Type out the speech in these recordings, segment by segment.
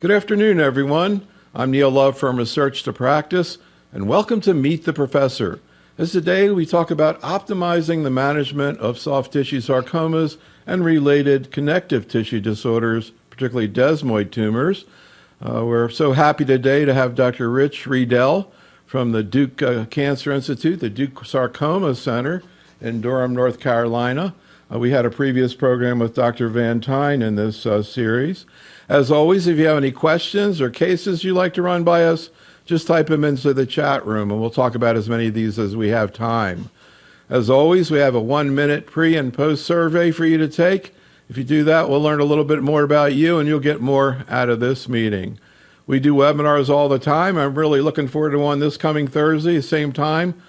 Good afternoon, everyone. I'm Neil Love from Research to Practice, and welcome to Meet the Professor. As today we talk about optimizing the management of soft tissue sarcomas and related connective tissue disorders, particularly desmoid tumors. We're so happy today to have Dr. Rich Riedel from the Duke Cancer Institute, the Duke Sarcoma Center in Durham, North Carolina. We had a previous program with Dr. Van Tine in this series. As always, if you have any questions or cases you'd like to run by us, just type them into the chat room and we'll talk about as many of these as we have time. As always, we have a 1-minute pre and post survey for you to take. If you do that, we'll learn a little bit more about you and you'll get more out of this meeting. We do webinars all the time. I'm really looking forward to one this coming Thursday, same time,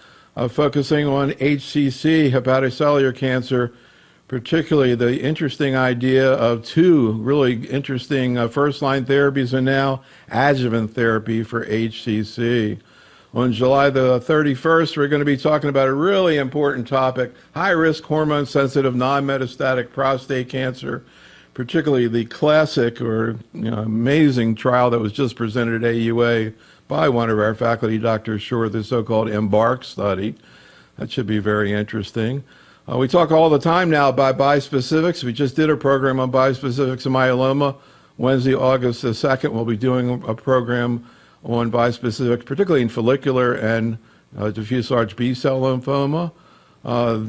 focusing on HCC, hepatocellular cancer, particularly the interesting idea of two really interesting first-line therapies and now adjuvant therapy for HCC. On July the 31st, we're going to be talking about a really important topic, high-risk hormone-sensitive non-metastatic prostate cancer, particularly the classic or amazing trial that was just presented at AUA by one of our faculty, Dr. Shore, the so-called EMBARK study. That should be very interesting. We talk all the time now about bispecifics. We just did a program on bispecifics and myeloma. Wednesday, August the 2nd, we'll be doing a program on bispecifics, particularly in follicular and diffuse large B-cell lymphoma.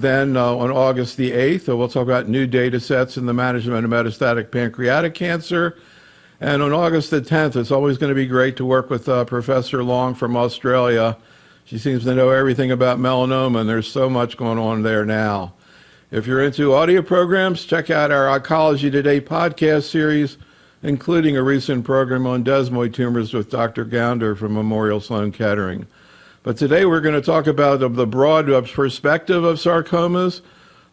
Then on August the 8th, we'll talk about new data sets in the management of metastatic pancreatic cancer. And on August the 10th, it's always going to be great to work with Professor Long from Australia. She seems to know everything about melanoma, and there's so much going on there now. If you're into audio programs, check out our Oncology Today podcast series, including a recent program on desmoid tumors with Dr. Gounder from Memorial Sloan Kettering. But today we're going to talk about the broad perspective of sarcomas,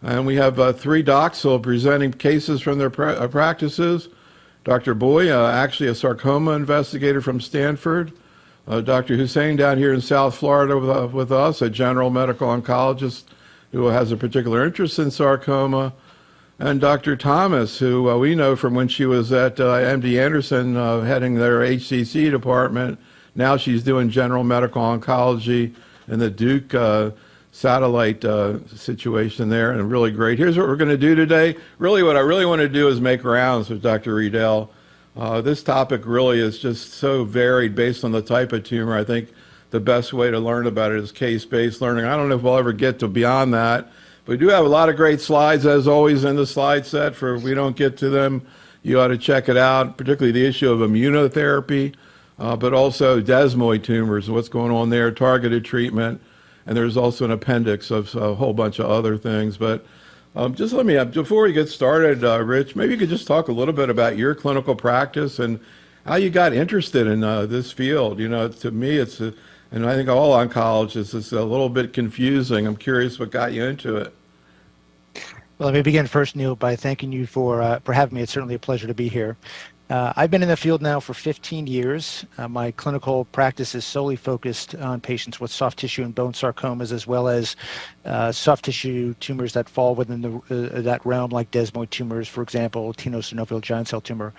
and we have three docs who are presenting cases from their practices. Dr. Boy, actually a sarcoma investigator from Stanford. Dr. Hussein down here in South Florida with us, a general medical oncologist who has a particular interest in sarcoma, and Dr. Thomas, who we know from when she was at MD Anderson heading their HCC department. Now she's doing general medical oncology in the Duke satellite situation there, and really great. Here's what we're going to do today. Really what I really want to do is make rounds with Dr. Riedel. This topic really is just so varied based on the type of tumor. I think the best way to learn about it is case-based learning. I don't know if we'll ever get to beyond that, but we do have a lot of great slides, as always, in the slide set. For if we don't get to them, you ought to check it out, particularly the issue of immunotherapy, but also desmoid tumors and what's going on there, targeted treatment, and there's also an appendix of a whole bunch of other things. But just let me, before we get started, Rich, maybe you could just talk a little bit about your clinical practice and how you got interested in this field. To me, and I think all oncologists, it's a little bit confusing. I'm curious what got you into it. Well, let me begin first, Neil, by thanking you for having me. It's certainly a pleasure to be here. I've been in the field now for 15 years. My clinical practice is solely focused on patients with soft tissue and bone sarcomas, as well as soft tissue tumors that fall within that realm, like desmoid tumors, for example, tenosynovial giant cell tumor.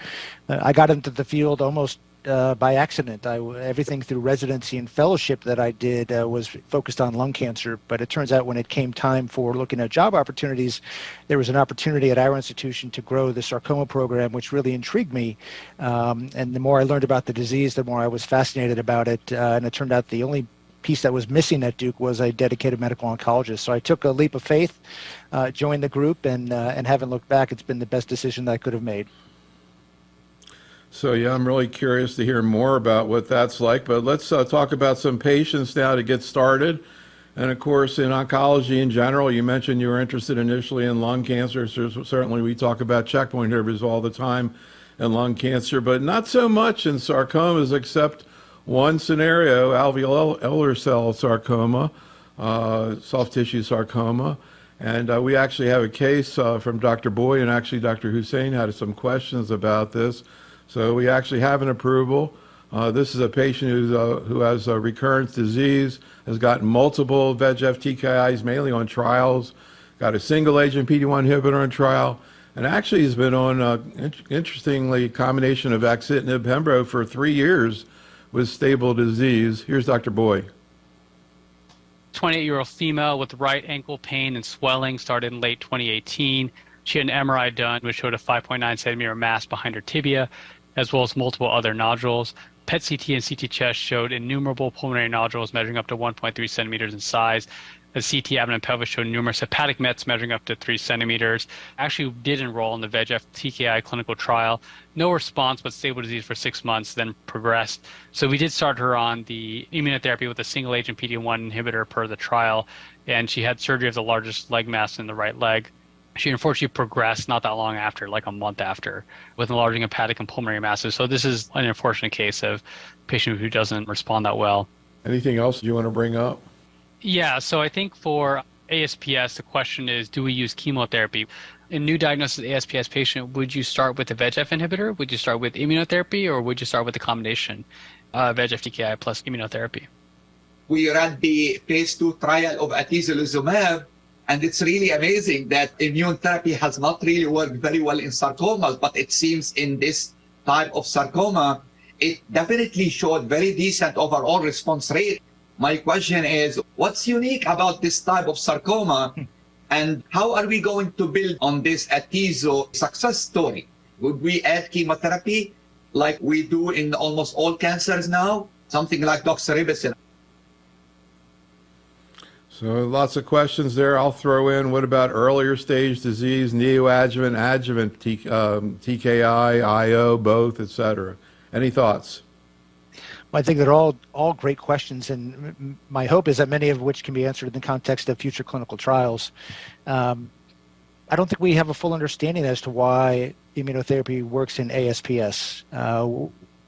I got into the field almost by accident. Everything through residency and fellowship that I did was focused on lung cancer, but it turns out when it came time for looking at job opportunities, there was an opportunity at our institution to grow the sarcoma program, which really intrigued me. And the more I learned about the disease, the more I was fascinated about it. And it turned out the only piece that was missing at Duke was a dedicated medical oncologist. So I took a leap of faith, joined the group, and haven't looked back. It's been the best decision that I could have made. So yeah, I'm really curious to hear more about what that's like, but let's talk about some patients now to get started. And of course, in oncology in general, you mentioned you were interested initially in lung cancer. So certainly we talk about checkpoint inhibitors all the time in lung cancer, but not so much in sarcomas, except one scenario, alveolar cell sarcoma, soft tissue sarcoma. And we actually have a case from Dr. Boy, and actually Dr. Hussein had some questions about this. So we actually have an approval. This is a patient who has a recurrent disease, has gotten multiple VEGF TKIs, mainly on trials, got a single agent PD-1 inhibitor on trial, And actually, he's been on, interestingly, a combination of axitinib pembro for 3 years with stable disease. Here's Dr. Boy. 28-year-old female with right ankle pain and swelling started in late 2018. She had an MRI done, which showed a 5.9 centimeter mass behind her tibia, as well as multiple other nodules. PET CT and CT chest showed innumerable pulmonary nodules measuring up to 1.3 centimeters in size. The CT abdomen and pelvis showed numerous hepatic mets measuring up to 3 centimeters. Actually did enroll in the VEGF TKI clinical trial. No response, but stable disease for 6 months, then progressed. So we did start her on the immunotherapy with a single agent PD-1 inhibitor per the trial, and she had surgery of the largest leg mass in the right leg. She unfortunately progressed not that long after, like a month after, with enlarging hepatic and pulmonary masses. So this is an unfortunate case of a patient who doesn't respond that well. Anything else you want to bring up? Yeah, so I think for ASPS, the question is, do we use chemotherapy? In new diagnosis ASPS patient, would you start with a VEGF inhibitor? Would you start with immunotherapy, or would you start with the combination VEGF TKI plus immunotherapy? We ran the phase 2 trial of atezolizumab, and it's really amazing that immune therapy has not really worked very well in sarcomas, but it seems in this type of sarcoma, it definitely showed very decent overall response rate. My question is, what's unique about this type of sarcoma, and how are we going to build on this atezo success story? Would we add chemotherapy like we do in almost all cancers now? Something like doxorubicin. So lots of questions there. I'll throw in, what about earlier stage disease, neoadjuvant, adjuvant, TKI, IO, both, etc.? Any thoughts? Well, I think they're all great questions, and my hope is that many of which can be answered in the context of future clinical trials. I don't think we have a full understanding as to why immunotherapy works in ASPS.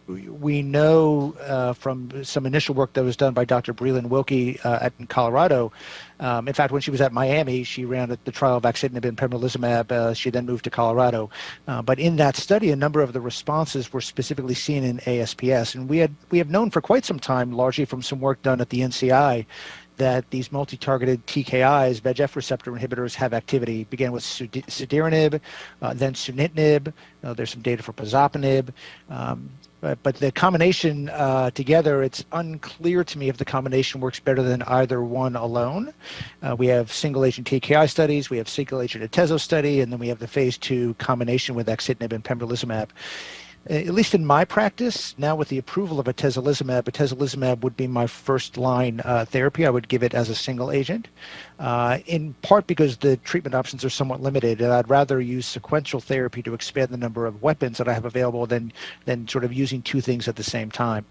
We know from some initial work that was done by Dr. Breland Wilkie in Colorado. In fact, when she was at Miami, she ran the trial of axitinib and pembrolizumab. She then moved to Colorado. But in that study, a number of the responses were specifically seen in ASPS. And we have known for quite some time, largely from some work done at the NCI, that these multi-targeted TKIs, VEGF receptor inhibitors, have activity. Began with cediranib, then sunitinib. There's some data for pazopanib. But the combination together, it's unclear to me if the combination works better than either one alone. We have single-agent TKI studies, we have single-agent atezo study, and then we have the phase 2 combination with axitinib and pembrolizumab. At least in my practice, now with the approval of atezolizumab would be my first-line therapy. I would give it as a single agent, in part because the treatment options are somewhat limited, and I'd rather use sequential therapy to expand the number of weapons that I have available than sort of using two things at the same time.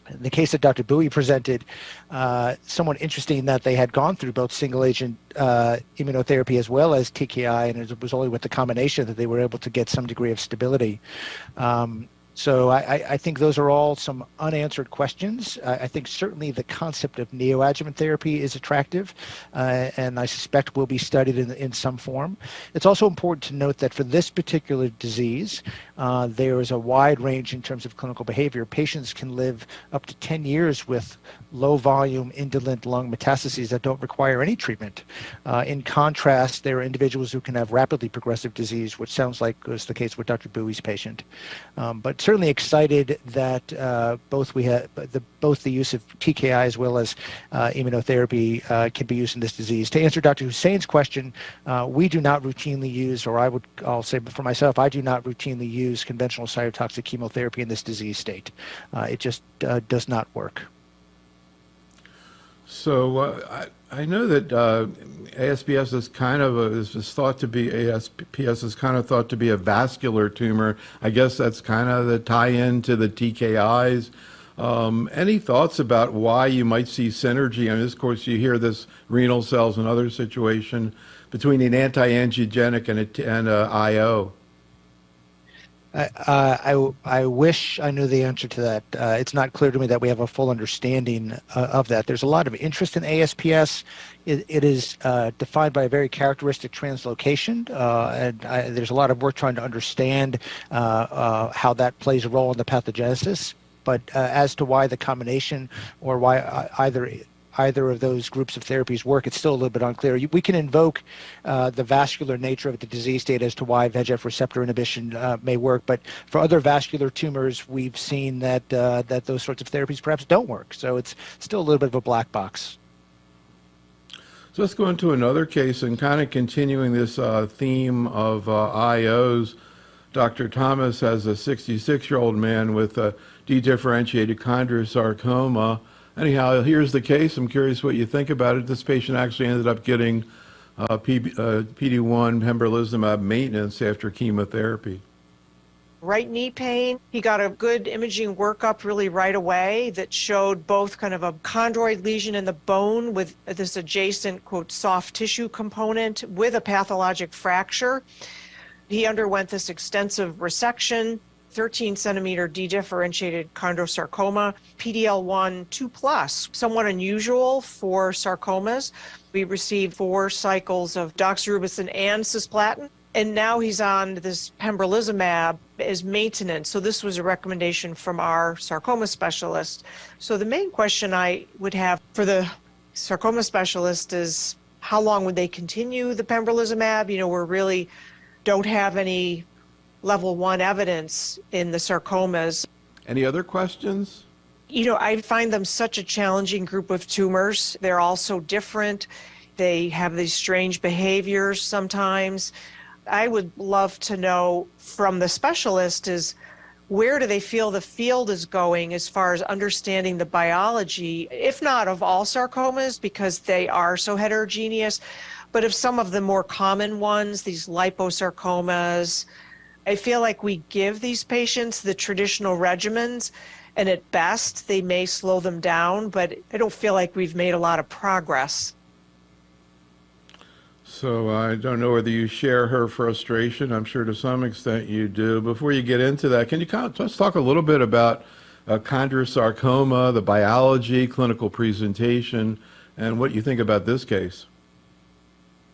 In the case that Dr. Bowie presented, somewhat interesting that they had gone through both single-agent immunotherapy as well as TKI, and it was only with the combination that they were able to get some degree of stability. So I think those are all some unanswered questions. I think certainly the concept of neoadjuvant therapy is attractive, and I suspect will be studied in some form. It's also important to note that for this particular disease, there is a wide range in terms of clinical behavior. Patients can live up to 10 years with low volume indolent lung metastases that don't require any treatment. In contrast, there are individuals who can have rapidly progressive disease, which sounds like was the case with Dr. Bowie's patient. But certainly excited that both the use of TKI as well as immunotherapy can be used in this disease. To answer Dr. Hussein's question, we do not routinely use, or I'll say for myself, I do not routinely use conventional cytotoxic chemotherapy in this disease state. It just does not work. So I know that ASPS is kind of thought to be a vascular tumor. I guess that's kind of the tie-in to the TKIs. Any thoughts about why you might see synergy? I mean, of course, you hear this renal cells and other situation between an anti-angiogenic and IO. I wish I knew the answer to that. It's not clear to me that we have a full understanding of that. There's a lot of interest in ASPS. It is defined by a very characteristic translocation, and there's a lot of work trying to understand how that plays a role in the pathogenesis. But as to why the combination or why either either of those groups of therapies work, it's still a little bit unclear. We can invoke the vascular nature of the disease state as to why VEGF receptor inhibition may work, but for other vascular tumors, we've seen that that those sorts of therapies perhaps don't work. So it's still a little bit of a black box. So let's go into another case and kind of continuing this theme of IOs. Dr. Thomas has a 66-year-old man with a dedifferentiated chondrosarcoma. Anyhow, here's the case. I'm curious what you think about it. This patient actually ended up getting PD-1 pembrolizumab maintenance after chemotherapy. Right knee pain. He got a good imaging workup really right away that showed both kind of a chondroid lesion in the bone with this adjacent, quote, soft tissue component with a pathologic fracture. He underwent this extensive resection, 13 centimeter dedifferentiated chondrosarcoma, PD-L1 2+, somewhat unusual for sarcomas. We received 4 cycles of doxorubicin and cisplatin. And now he's on this pembrolizumab as maintenance. So this was a recommendation from our sarcoma specialist. So the main question I would have for the sarcoma specialist is how long would they continue the pembrolizumab? You know, we really don't have any level 1 evidence in the sarcomas. Any other questions? You know, I find them such a challenging group of tumors. They're all so different. They have these strange behaviors sometimes. I would love to know from the specialist is where do they feel the field is going as far as understanding the biology, if not of all sarcomas, because they are so heterogeneous, but of some of the more common ones, these liposarcomas. I feel like we give these patients the traditional regimens, and at best they may slow them down, but I don't feel like we've made a lot of progress. So I don't know whether you share her frustration. I'm sure to some extent you do. Before you get into that, can you let's talk a little bit about chondrosarcoma, the biology, clinical presentation, and what you think about this case?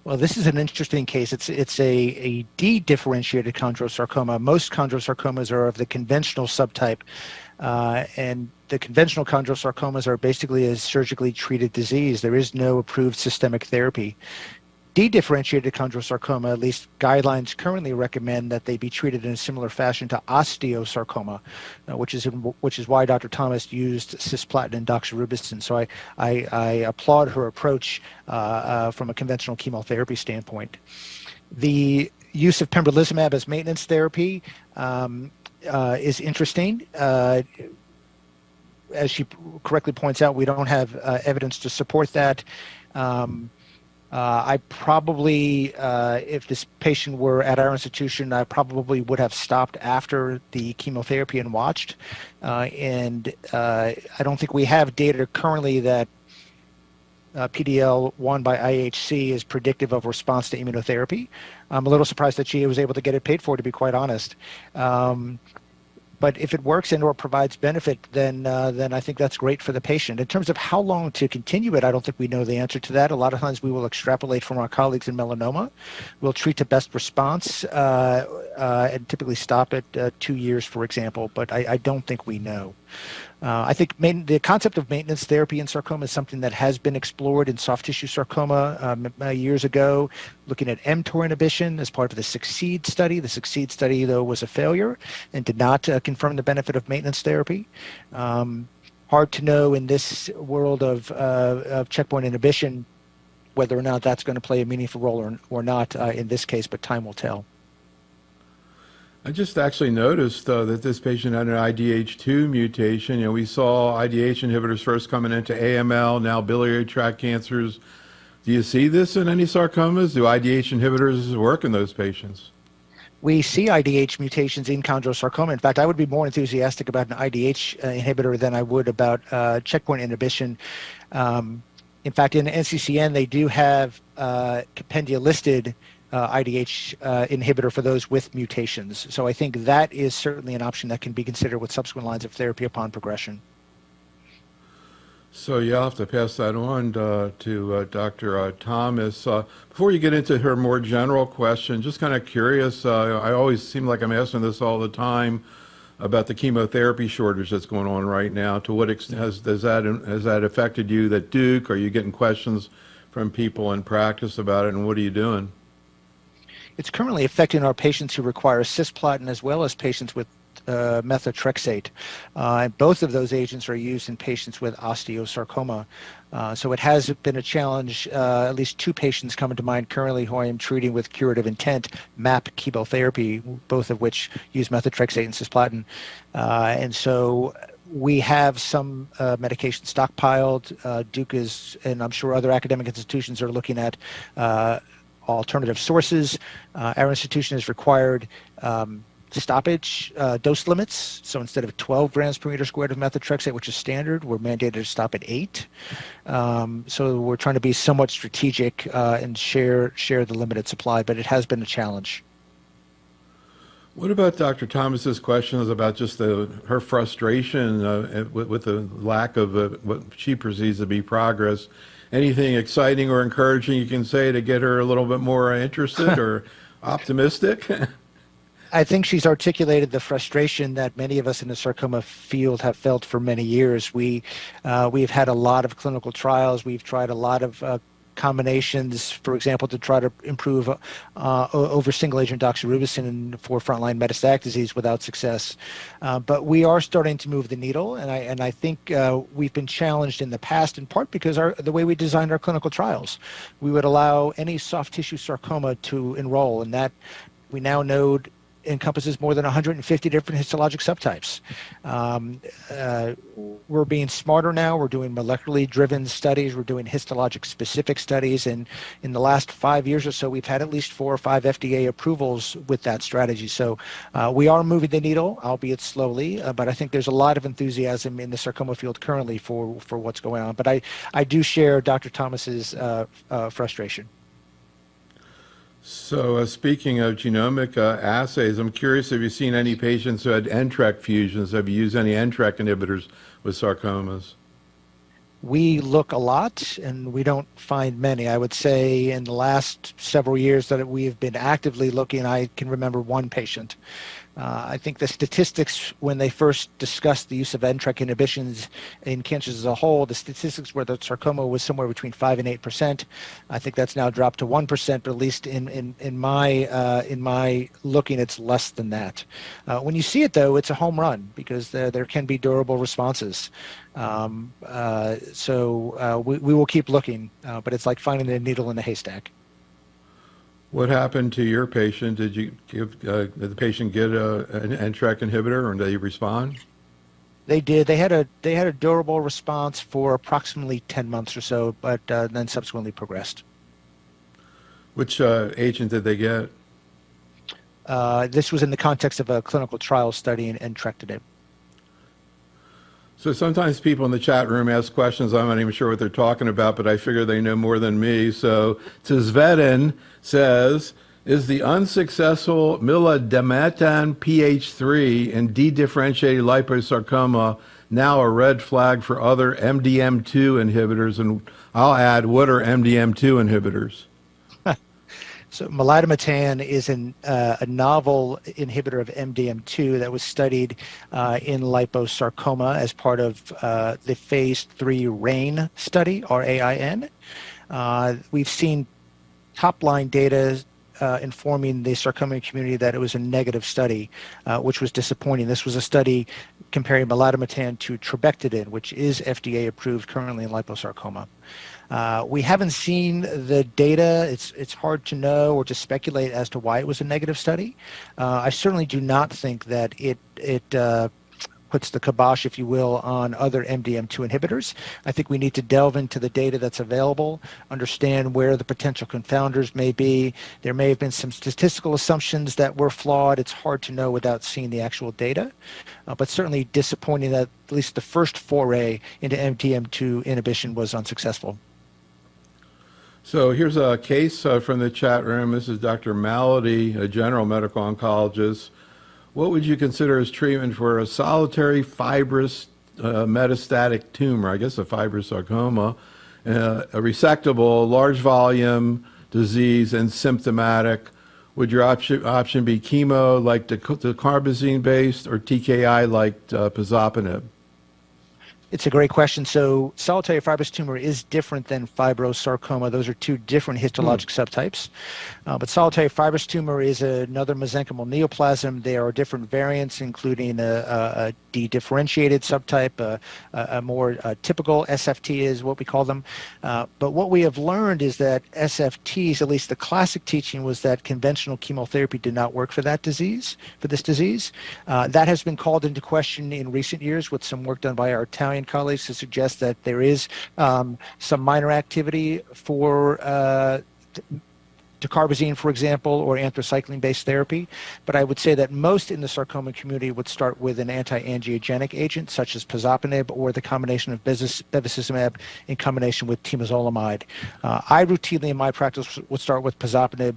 Well, this is an interesting case. It's a dedifferentiated chondrosarcoma. Most chondrosarcomas are of the conventional subtype, and the conventional chondrosarcomas are basically a surgically treated disease. There is no approved systemic therapy. Dedifferentiated chondrosarcoma, at least guidelines currently recommend that they be treated in a similar fashion to osteosarcoma, which is why Dr. Thomas used cisplatin and doxorubicin. So I applaud her approach from a conventional chemotherapy standpoint. The use of pembrolizumab as maintenance therapy is interesting. As she correctly points out, we don't have evidence to support that. I probably, if this patient were at our institution, I probably would have stopped after the chemotherapy and watched. And I don't think we have data currently that PD-L1 by IHC is predictive of response to immunotherapy. I'm a little surprised that she was able to get it paid for, to be quite honest. But if it works and or provides benefit, then I think that's great for the patient. In terms of how long to continue it, I don't think we know the answer to that. A lot of times we will extrapolate from our colleagues in melanoma. We'll treat to best response and typically stop at 2 years, for example, but I don't think we know. I think the concept of maintenance therapy in sarcoma is something that has been explored in soft tissue sarcoma years ago, looking at mTOR inhibition as part of the SUCCEED study. The SUCCEED study, though, was a failure and did not confirm the benefit of maintenance therapy. Hard to know in this world of checkpoint inhibition whether or not that's going to play a meaningful role or not in this case, but time will tell. I just actually noticed that this patient had an IDH2 mutation. You know, we saw IDH inhibitors first coming into AML, now biliary tract cancers. Do you see this in any sarcomas? Do IDH inhibitors work in those patients? We see IDH mutations in chondrosarcoma. In fact, I would be more enthusiastic about an IDH inhibitor than I would about checkpoint inhibition. In fact, in NCCN, they do have compendia listed IDH inhibitor for those with mutations. So I think that is certainly an option that can be considered with subsequent lines of therapy upon progression. So you'll have to pass that on to Dr. Thomas. Before you get into her more general question, just kind of curious, I always seem like I'm asking this all the time, about the chemotherapy shortage that's going on right now. To what extent has that affected you at Duke? Are you getting questions from people in practice about it, and what are you doing? It's currently affecting our patients who require cisplatin as well as patients with methotrexate. And both of those agents are used in patients with osteosarcoma. So it has been a challenge. At least 2 patients come to mind currently who I am treating with curative intent, MAP chemotherapy, both of which use methotrexate and cisplatin. And so we have some medication stockpiled. Duke is, and I'm sure other academic institutions are looking at alternative sources. Our institution has required stoppage dose limits. So instead of 12 grams per meter squared of methotrexate, which is standard, we're mandated to stop at 8. So we're trying to be somewhat strategic and share the limited supply, but it has been a challenge. What about Dr. Thomas's questions about just her frustration with the lack of what she perceives to be progress? Anything exciting or encouraging you can say to get her a little bit more interested or optimistic? I think she's articulated the frustration that many of us in the sarcoma field have felt for many years. We've had a lot of clinical trials. We've tried a lot of combinations, for example, to try to improve over single agent doxorubicin for frontline metastatic disease without success. But we are starting to move the needle, and I think we've been challenged in the past in part because the way we designed our clinical trials. We would allow any soft tissue sarcoma to enroll, and that we now know encompasses more than 150 different histologic subtypes. We're being smarter now. We're doing molecularly driven studies. We're doing histologic specific studies. And in the last 5 years or so, we've had at least 4 or 5 FDA approvals with that strategy. So we are moving the needle, albeit slowly, but I think there's a lot of enthusiasm in the sarcoma field currently for what's going on. But I do share Dr. Thomas's frustration. So speaking of genomic assays, I'm curious, have you seen any patients who had NTRK fusions? Have you used any NTRK inhibitors with sarcomas? We look a lot, and we don't find many. I would say in the last several years that we have been actively looking, I can remember 1 patient. I think the statistics, when they first discussed the use of NTRK inhibitions in cancers as a whole, the statistics were that sarcoma was somewhere between 5 and 8%. I think that's now dropped to 1%, but at least in my looking, it's less than that. When you see it, though, it's a home run because there can be durable responses. So we will keep looking, but it's like finding a needle in a haystack. What happened to your patient? Did the patient get an NTRK inhibitor, or did they respond? They did. They had a durable response for approximately 10 months or so, but then subsequently progressed. Which agent did they get? This was in the context of a clinical trial study in entrectinib. So sometimes people in the chat room ask questions. I'm not even sure what they're talking about, but I figure they know more than me. So Cisvedin says, is the unsuccessful milademetan PH3 in dedifferentiated liposarcoma now a red flag for other MDM2 inhibitors? And I'll add, what are MDM2 inhibitors? So milademetan is a novel inhibitor of MDM2 that was studied in liposarcoma as part of the phase 3 RAIN study, RAIN. We've seen top-line data informing the sarcoma community that it was a negative study, which was disappointing. This was a study comparing milademetan to trabectedin, which is FDA approved currently in liposarcoma. We haven't seen the data. It's hard to know or to speculate as to why it was a negative study. I certainly do not think that it puts the kibosh, if you will, on other MDM2 inhibitors. I think we need to delve into the data that's available, understand where the potential confounders may be. There may have been some statistical assumptions that were flawed. It's hard to know without seeing the actual data, but certainly disappointing that at least the first foray into MDM2 inhibition was unsuccessful. So here's a case from the chat room. This is Dr. Malady, a general medical oncologist. What would you consider as treatment for a solitary fibrous metastatic tumor, I guess a fibrosarcoma, a resectable, large volume disease and symptomatic? Would your option be chemo like dacarbazine based or TKI like pazopanib? It's a great question. So solitary fibrous tumor is different than fibrosarcoma. Those are two different histologic subtypes. But solitary fibrous tumor is another mesenchymal neoplasm. There are different variants, including a dedifferentiated subtype, a more typical SFT is what we call them. But what we have learned is that SFTs, at least the classic teaching, was that conventional chemotherapy did not work for that disease, for this disease. That has been called into question in recent years with some work done by our Italian colleagues to suggest that there is some minor activity for dacarbazine, for example, or anthracycline-based therapy. But I would say that most in the sarcoma community would start with an anti-angiogenic agent, such as pazopanib, or the combination of bevacizumab in combination with temozolomide. I routinely, in my practice, would start with pazopanib.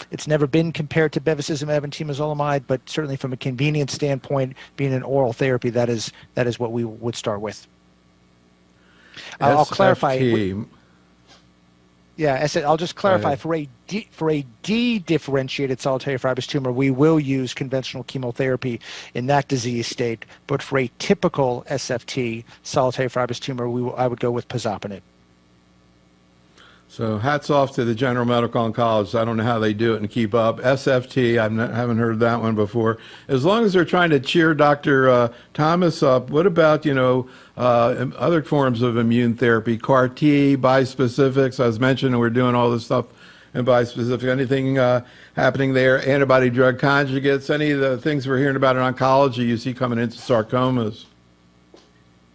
It's never been compared to bevacizumab and temozolomide, but certainly from a convenience standpoint, being an oral therapy, that is what we would start with. I'll clarify. Yeah, I'll just clarify, for a dedifferentiated solitary fibrous tumor, we will use conventional chemotherapy in that disease state, but for a typical SFT solitary fibrous tumor, I would go with pazopanib. So hats off to the general medical oncologists. I don't know how they do it and keep up. SFT, haven't heard that one before. As long as they're trying to cheer Dr. Thomas up, what about, other forms of immune therapy, CAR T, bispecifics? As mentioned, we're doing all this stuff in bispecific. Anything happening there? Antibody drug conjugates, any of the things we're hearing about in oncology you see coming into sarcomas?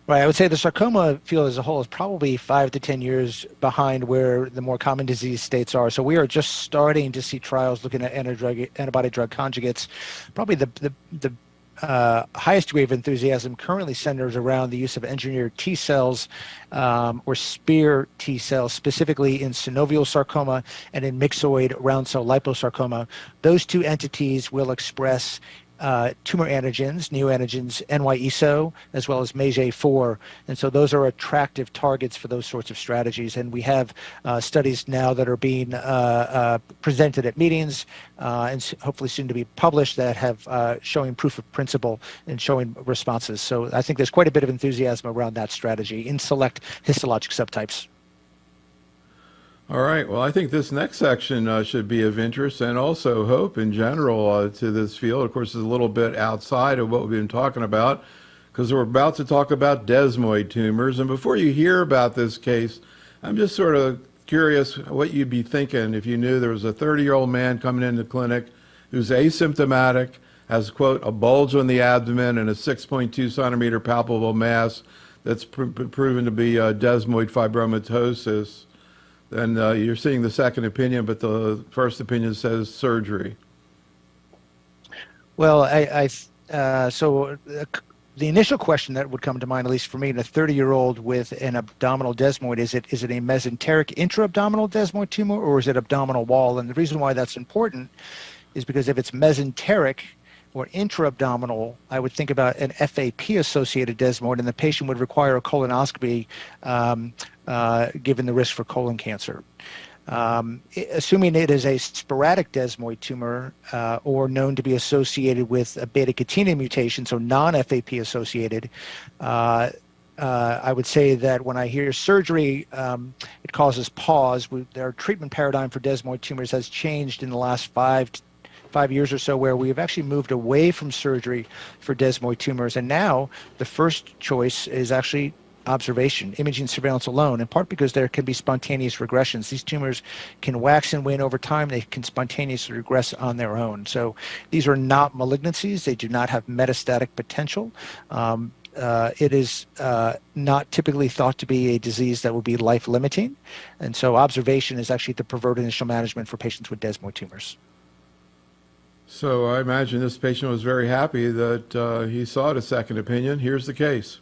Right. I would say the sarcoma field as a whole is probably 5 to 10 years behind where the more common disease states are. So we are just starting to see trials looking at antibody drug conjugates. Probably the highest degree of enthusiasm currently centers around the use of engineered T cells or SPEAR T cells, specifically in synovial sarcoma and in myxoid round cell liposarcoma. Those two entities will express tumor antigens, neoantigens, NY-ESO, as well as MAGE-A4. And so those are attractive targets for those sorts of strategies. And we have studies now that are being presented at meetings and hopefully soon to be published that have showing proof of principle and showing responses. So I think there's quite a bit of enthusiasm around that strategy in select histologic subtypes. All right. Well, I think this next section should be of interest and also hope in general to this field. Of course, it's a little bit outside of what we've been talking about because we're about to talk about desmoid tumors. And before you hear about this case, I'm just sort of curious what you'd be thinking if you knew there was a 30-year-old man coming into the clinic who's asymptomatic, has, quote, a bulge on the abdomen and a 6.2 centimeter palpable mass that's proven to be desmoid fibromatosis. And you're seeing the second opinion, but the first opinion says surgery. Well, so the initial question that would come to mind, at least for me, in a 30-year-old with an abdominal desmoid, is it a mesenteric intra-abdominal desmoid tumor or is it abdominal wall? And the reason why that's important is because if it's mesenteric or intra-abdominal, I would think about an FAP-associated desmoid, and the patient would require a colonoscopy given the risk for colon cancer. Assuming it is a sporadic desmoid tumor or known to be associated with a beta-catenin mutation, so non-FAP associated, I would say that when I hear surgery, it causes pause. Our treatment paradigm for desmoid tumors has changed in the last 5 years or so, where we have actually moved away from surgery for desmoid tumors. And now the first choice is actually observation, imaging surveillance alone, in part because there can be spontaneous regressions. These tumors can wax and wane over time. They can spontaneously regress on their own. So these are not malignancies. They do not have metastatic potential. It is not typically thought to be a disease that will be life-limiting. And so observation is actually the preferred initial management for patients with desmoid tumors. So I imagine this patient was very happy that he sought a second opinion. Here's the case.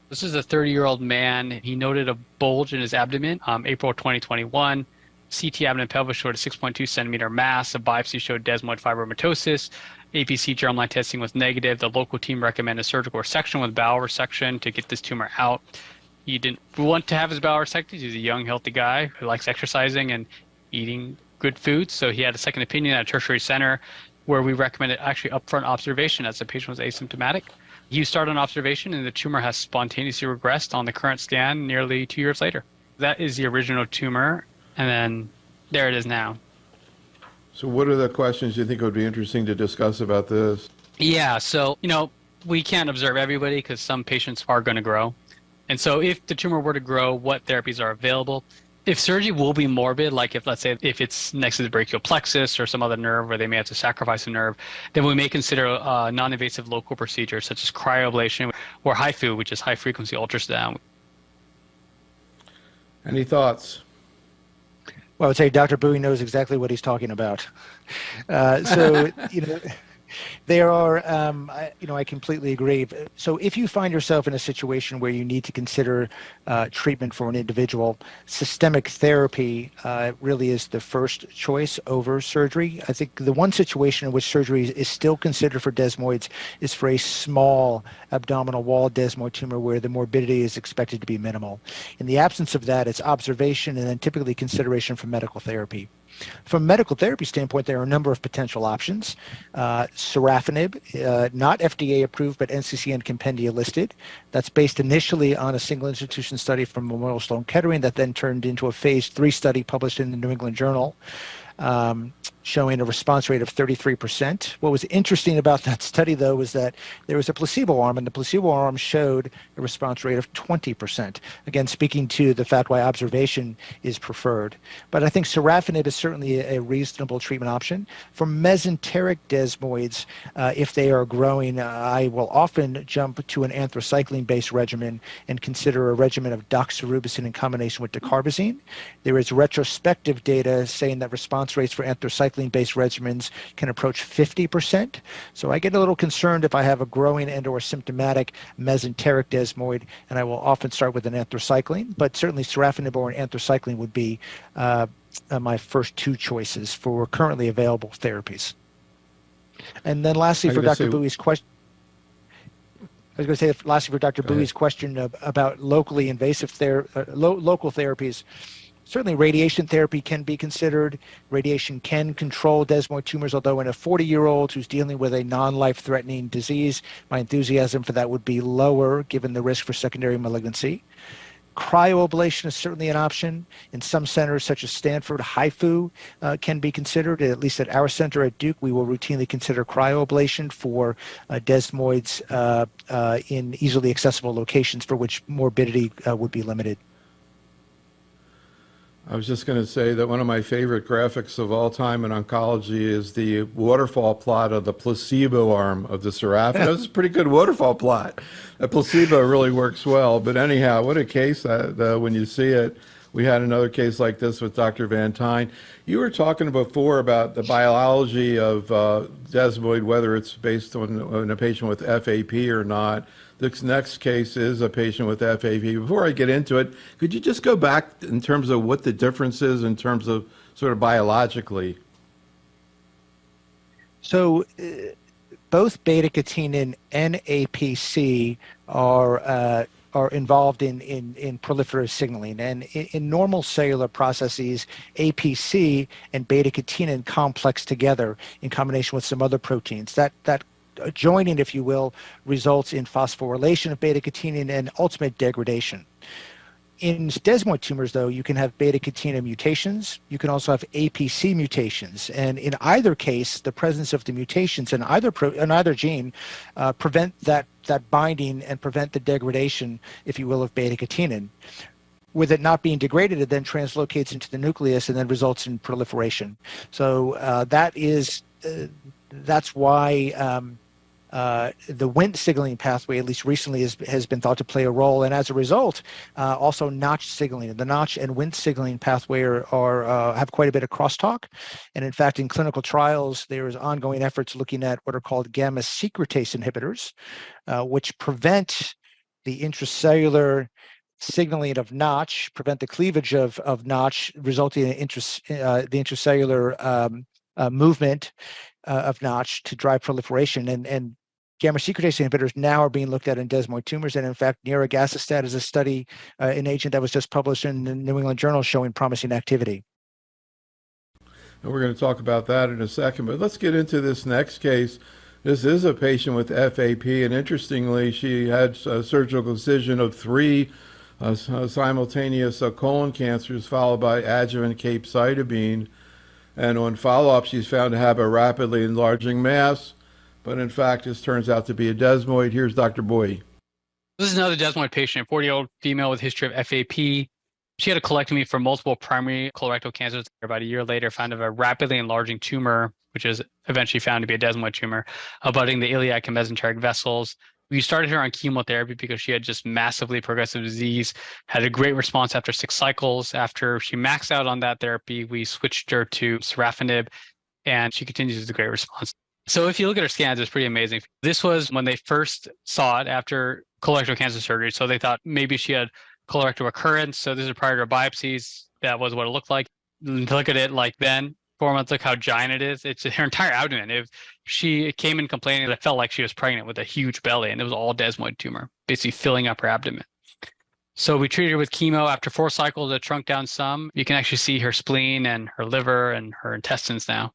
This is a 30-year-old man. He noted a bulge in his abdomen, April 2021. CT abdomen pelvis showed a 6.2 centimeter mass. A biopsy showed desmoid fibromatosis. APC germline testing was negative. The local team recommended surgical resection with bowel resection to get this tumor out. He didn't want to have his bowel resected. He's a young, healthy guy who likes exercising and eating good foods. So he had a second opinion at a tertiary center where we recommended actually upfront observation as the patient was asymptomatic. You start on observation and the tumor has spontaneously regressed on the current scan nearly 2 years later. That is the original tumor, and then there it is now. So what are the questions you think would be interesting to discuss about this? Yeah, so, we can't observe everybody because some patients are going to grow. And so if the tumor were to grow, what therapies are available? If surgery will be morbid, like if, let's say, if it's next to the brachial plexus or some other nerve where they may have to sacrifice a nerve, then we may consider non-invasive local procedures such as cryoablation or HIFU, which is high-frequency ultrasound. Any thoughts? Well, I would say Dr. Bowie knows exactly what he's talking about. There are, I completely agree. So if you find yourself in a situation where you need to consider treatment for an individual, systemic therapy really is the first choice over surgery. I think the one situation in which surgery is still considered for desmoids is for a small abdominal wall desmoid tumor where the morbidity is expected to be minimal. In the absence of that, it's observation and then typically consideration for medical therapy. From a medical therapy standpoint, there are a number of potential options. Sorafenib, not FDA approved, but NCCN compendia listed. That's based initially on a single institution study from Memorial Sloan Kettering that then turned into a phase 3 study published in the New England Journal, showing a response rate of 33%. What was interesting about that study, though, was that there was a placebo arm, and the placebo arm showed a response rate of 20%. Again, speaking to the fact why observation is preferred. But I think sorafenib is certainly a reasonable treatment option. For mesenteric desmoids, if they are growing, I will often jump to an anthracycline-based regimen and consider a regimen of doxorubicin in combination with dacarbazine. There is retrospective data saying that response rates for anthracycline-based regimens can approach 50%. So I get a little concerned if I have a growing and or symptomatic mesenteric desmoid, and I will often start with an anthracycline, but certainly sorafenib or an anthracycline would be my first two choices for currently available therapies. And then lastly, for Dr. Bowie's question, Bowie's question about locally invasive local therapies. Certainly radiation therapy can be considered. Radiation can control desmoid tumors, although in a 40-year-old who's dealing with a non-life-threatening disease, my enthusiasm for that would be lower given the risk for secondary malignancy. Cryoablation is certainly an option. In some centers, such as Stanford, HIFU can be considered. At least at our center at Duke, we will routinely consider cryoablation for desmoids in easily accessible locations for which morbidity would be limited. I was just going to say that one of my favorite graphics of all time in oncology is the waterfall plot of the placebo arm of the sorafenib. It's a pretty good waterfall plot. The placebo really works well. But anyhow, what a case when you see it. We had another case like this with Dr. Van Tine. You were talking before about the biology of desmoid, whether it's based on a patient with FAP or not. This next case is a patient with FAP. Before I get into it, could you just go back in terms of what the difference is in terms of sort of biologically? So both beta-catenin and APC are involved in proliferative signaling. And in normal cellular processes, APC and beta-catenin complex together in combination with some other proteins. That joining, if you will, results in phosphorylation of beta-catenin and ultimate degradation. In desmoid tumors, though, you can have beta-catenin mutations. You can also have APC mutations. And in either case, the presence of the mutations in either gene prevent that binding and prevent the degradation, if you will, of beta-catenin. With it not being degraded, it then translocates into the nucleus and then results in proliferation. So that's why the Wnt signaling pathway, at least recently, has been thought to play a role, and as a result, also Notch signaling. The Notch and Wnt signaling pathway have quite a bit of crosstalk, and in fact, in clinical trials, there is ongoing efforts looking at what are called gamma secretase inhibitors, which prevent the intracellular signaling of Notch, prevent the cleavage of Notch, resulting in the intracellular movement of Notch to drive proliferation. And gamma secretase inhibitors now are being looked at in desmoid tumors. And in fact, nirogacestat is a study, an agent that was just published in the New England Journal showing promising activity. And we're going to talk about that in a second. But let's get into this next case. This is a patient with FAP, and interestingly, she had a surgical excision of 3 simultaneous colon cancers followed by adjuvant capecitabine. And on follow-up, she's found to have a rapidly enlarging mass, but in fact, this turns out to be a desmoid. Here's Dr. Bowie. This is another desmoid patient, a 40-year-old female with history of FAP. She had a colectomy for multiple primary colorectal cancers. About a year later, found a rapidly enlarging tumor, which is eventually found to be a desmoid tumor, abutting the iliac and mesenteric vessels. We started her on chemotherapy because she had just massively progressive disease, had a great response after 6 cycles. After she maxed out on that therapy, we switched her to sorafenib, and she continues with a great response. So if you look at her scans, it's pretty amazing. This was when they first saw it after colorectal cancer surgery. So they thought maybe she had colorectal recurrence. So this is prior to her biopsies. That was what it looked like. Look at it like then. 4 months, look how giant it is. It's her entire abdomen. If she came in complaining that it felt like she was pregnant with a huge belly, and it was all desmoid tumor, basically filling up her abdomen. So we treated her with chemo. After 4 cycles, it shrunk down some. You can actually see her spleen and her liver and her intestines now.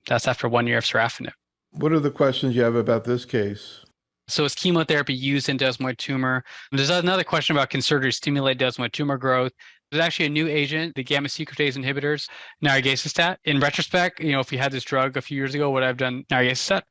That's after 1 year of sorafenib. What are the questions you have about this case? So is chemotherapy used in desmoid tumor? There's another question about can surgery stimulate desmoid tumor growth? There's actually a new agent, the gamma secretase inhibitors, nirogacestat. In retrospect, if we had this drug a few years ago, would I have done nirogacestat?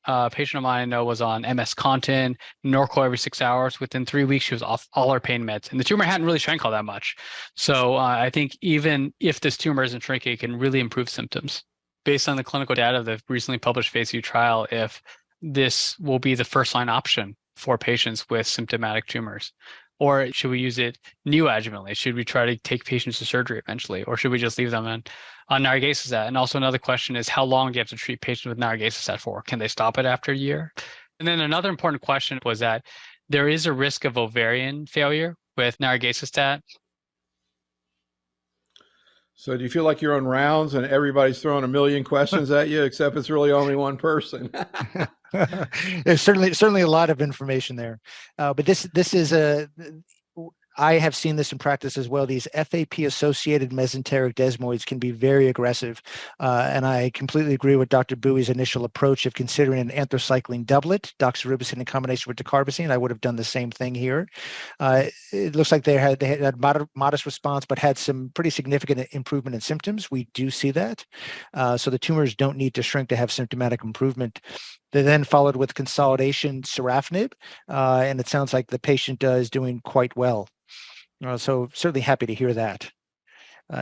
A patient of mine I know was on MS Contin, Norco every 6 hours. Within 3 weeks, she was off all her pain meds. And the tumor hadn't really shrank all that much. So I think even if this tumor isn't shrinking, it can really improve symptoms. Based on the clinical data of the recently published phase 2 trial, if this will be the first line option for patients with symptomatic tumors. Or should we use it neoadjuvantly? Should we try to take patients to surgery eventually? Or should we just leave them on nirogacestat? And also another question is, how long do you have to treat patients with nirogacestat for? Can they stop it after a year? And then another important question was that there is a risk of ovarian failure with nirogacestat. So do you feel like you're on rounds and everybody's throwing a million questions at you, except it's really only one person? There's certainly a lot of information there, but this is I have seen this in practice as well. These FAP-associated mesenteric desmoids can be very aggressive, and I completely agree with Dr. Bowie's initial approach of considering an anthracycline doublet, doxorubicin in combination with dacarbazine. I would have done the same thing here. It looks like they had modest response, but had some pretty significant improvement in symptoms. We do see that. So the tumors don't need to shrink to have symptomatic improvement. They then followed with consolidation sorafenib, and it sounds like the patient is doing quite well. So certainly happy to hear that.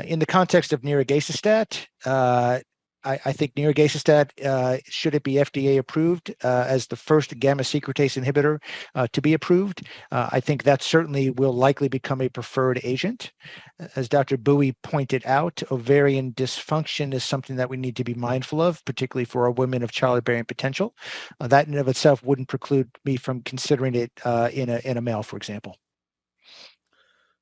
In the context of nirogacestat, I think nirogacestat, should it be FDA approved as the first gamma secretase inhibitor to be approved, I think that certainly will likely become a preferred agent. As Dr. Bowie pointed out, ovarian dysfunction is something that we need to be mindful of, particularly for our women of childbearing potential. That in and of itself wouldn't preclude me from considering it in a male, for example.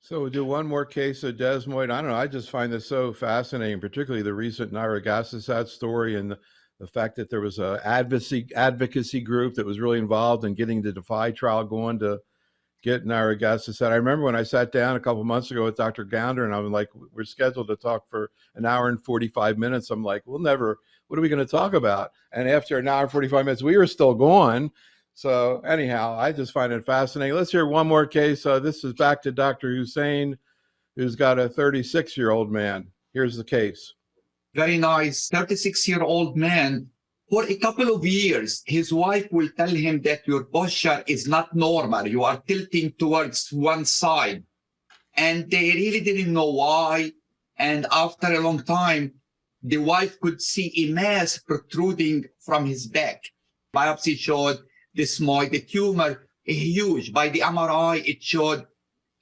So we'll do one more case of desmoid. I don't know, I just find this so fascinating, particularly the recent nirogacestat story and the fact that there was an advocacy group that was really involved in getting the DeFi trial going to get nirogacestat. I remember when I sat down a couple of months ago with Dr. Gounder, and I was like, we're scheduled to talk for an hour and 45 minutes. I'm like, what are we going to talk about? And after an hour and 45 minutes, we were still going. So anyhow, I just find it fascinating. Let's hear one more case. This is back to Dr. Hussein, who's got a 36-year-old man. Here's the case. Very nice. 36-year-old man. For a couple of years, his wife will tell him that your posture is not normal. You are tilting towards one side. And they really didn't know why. And after a long time, the wife could see a mass protruding from his back. Biopsy showed desmoid, the tumor huge. By the MRI, it showed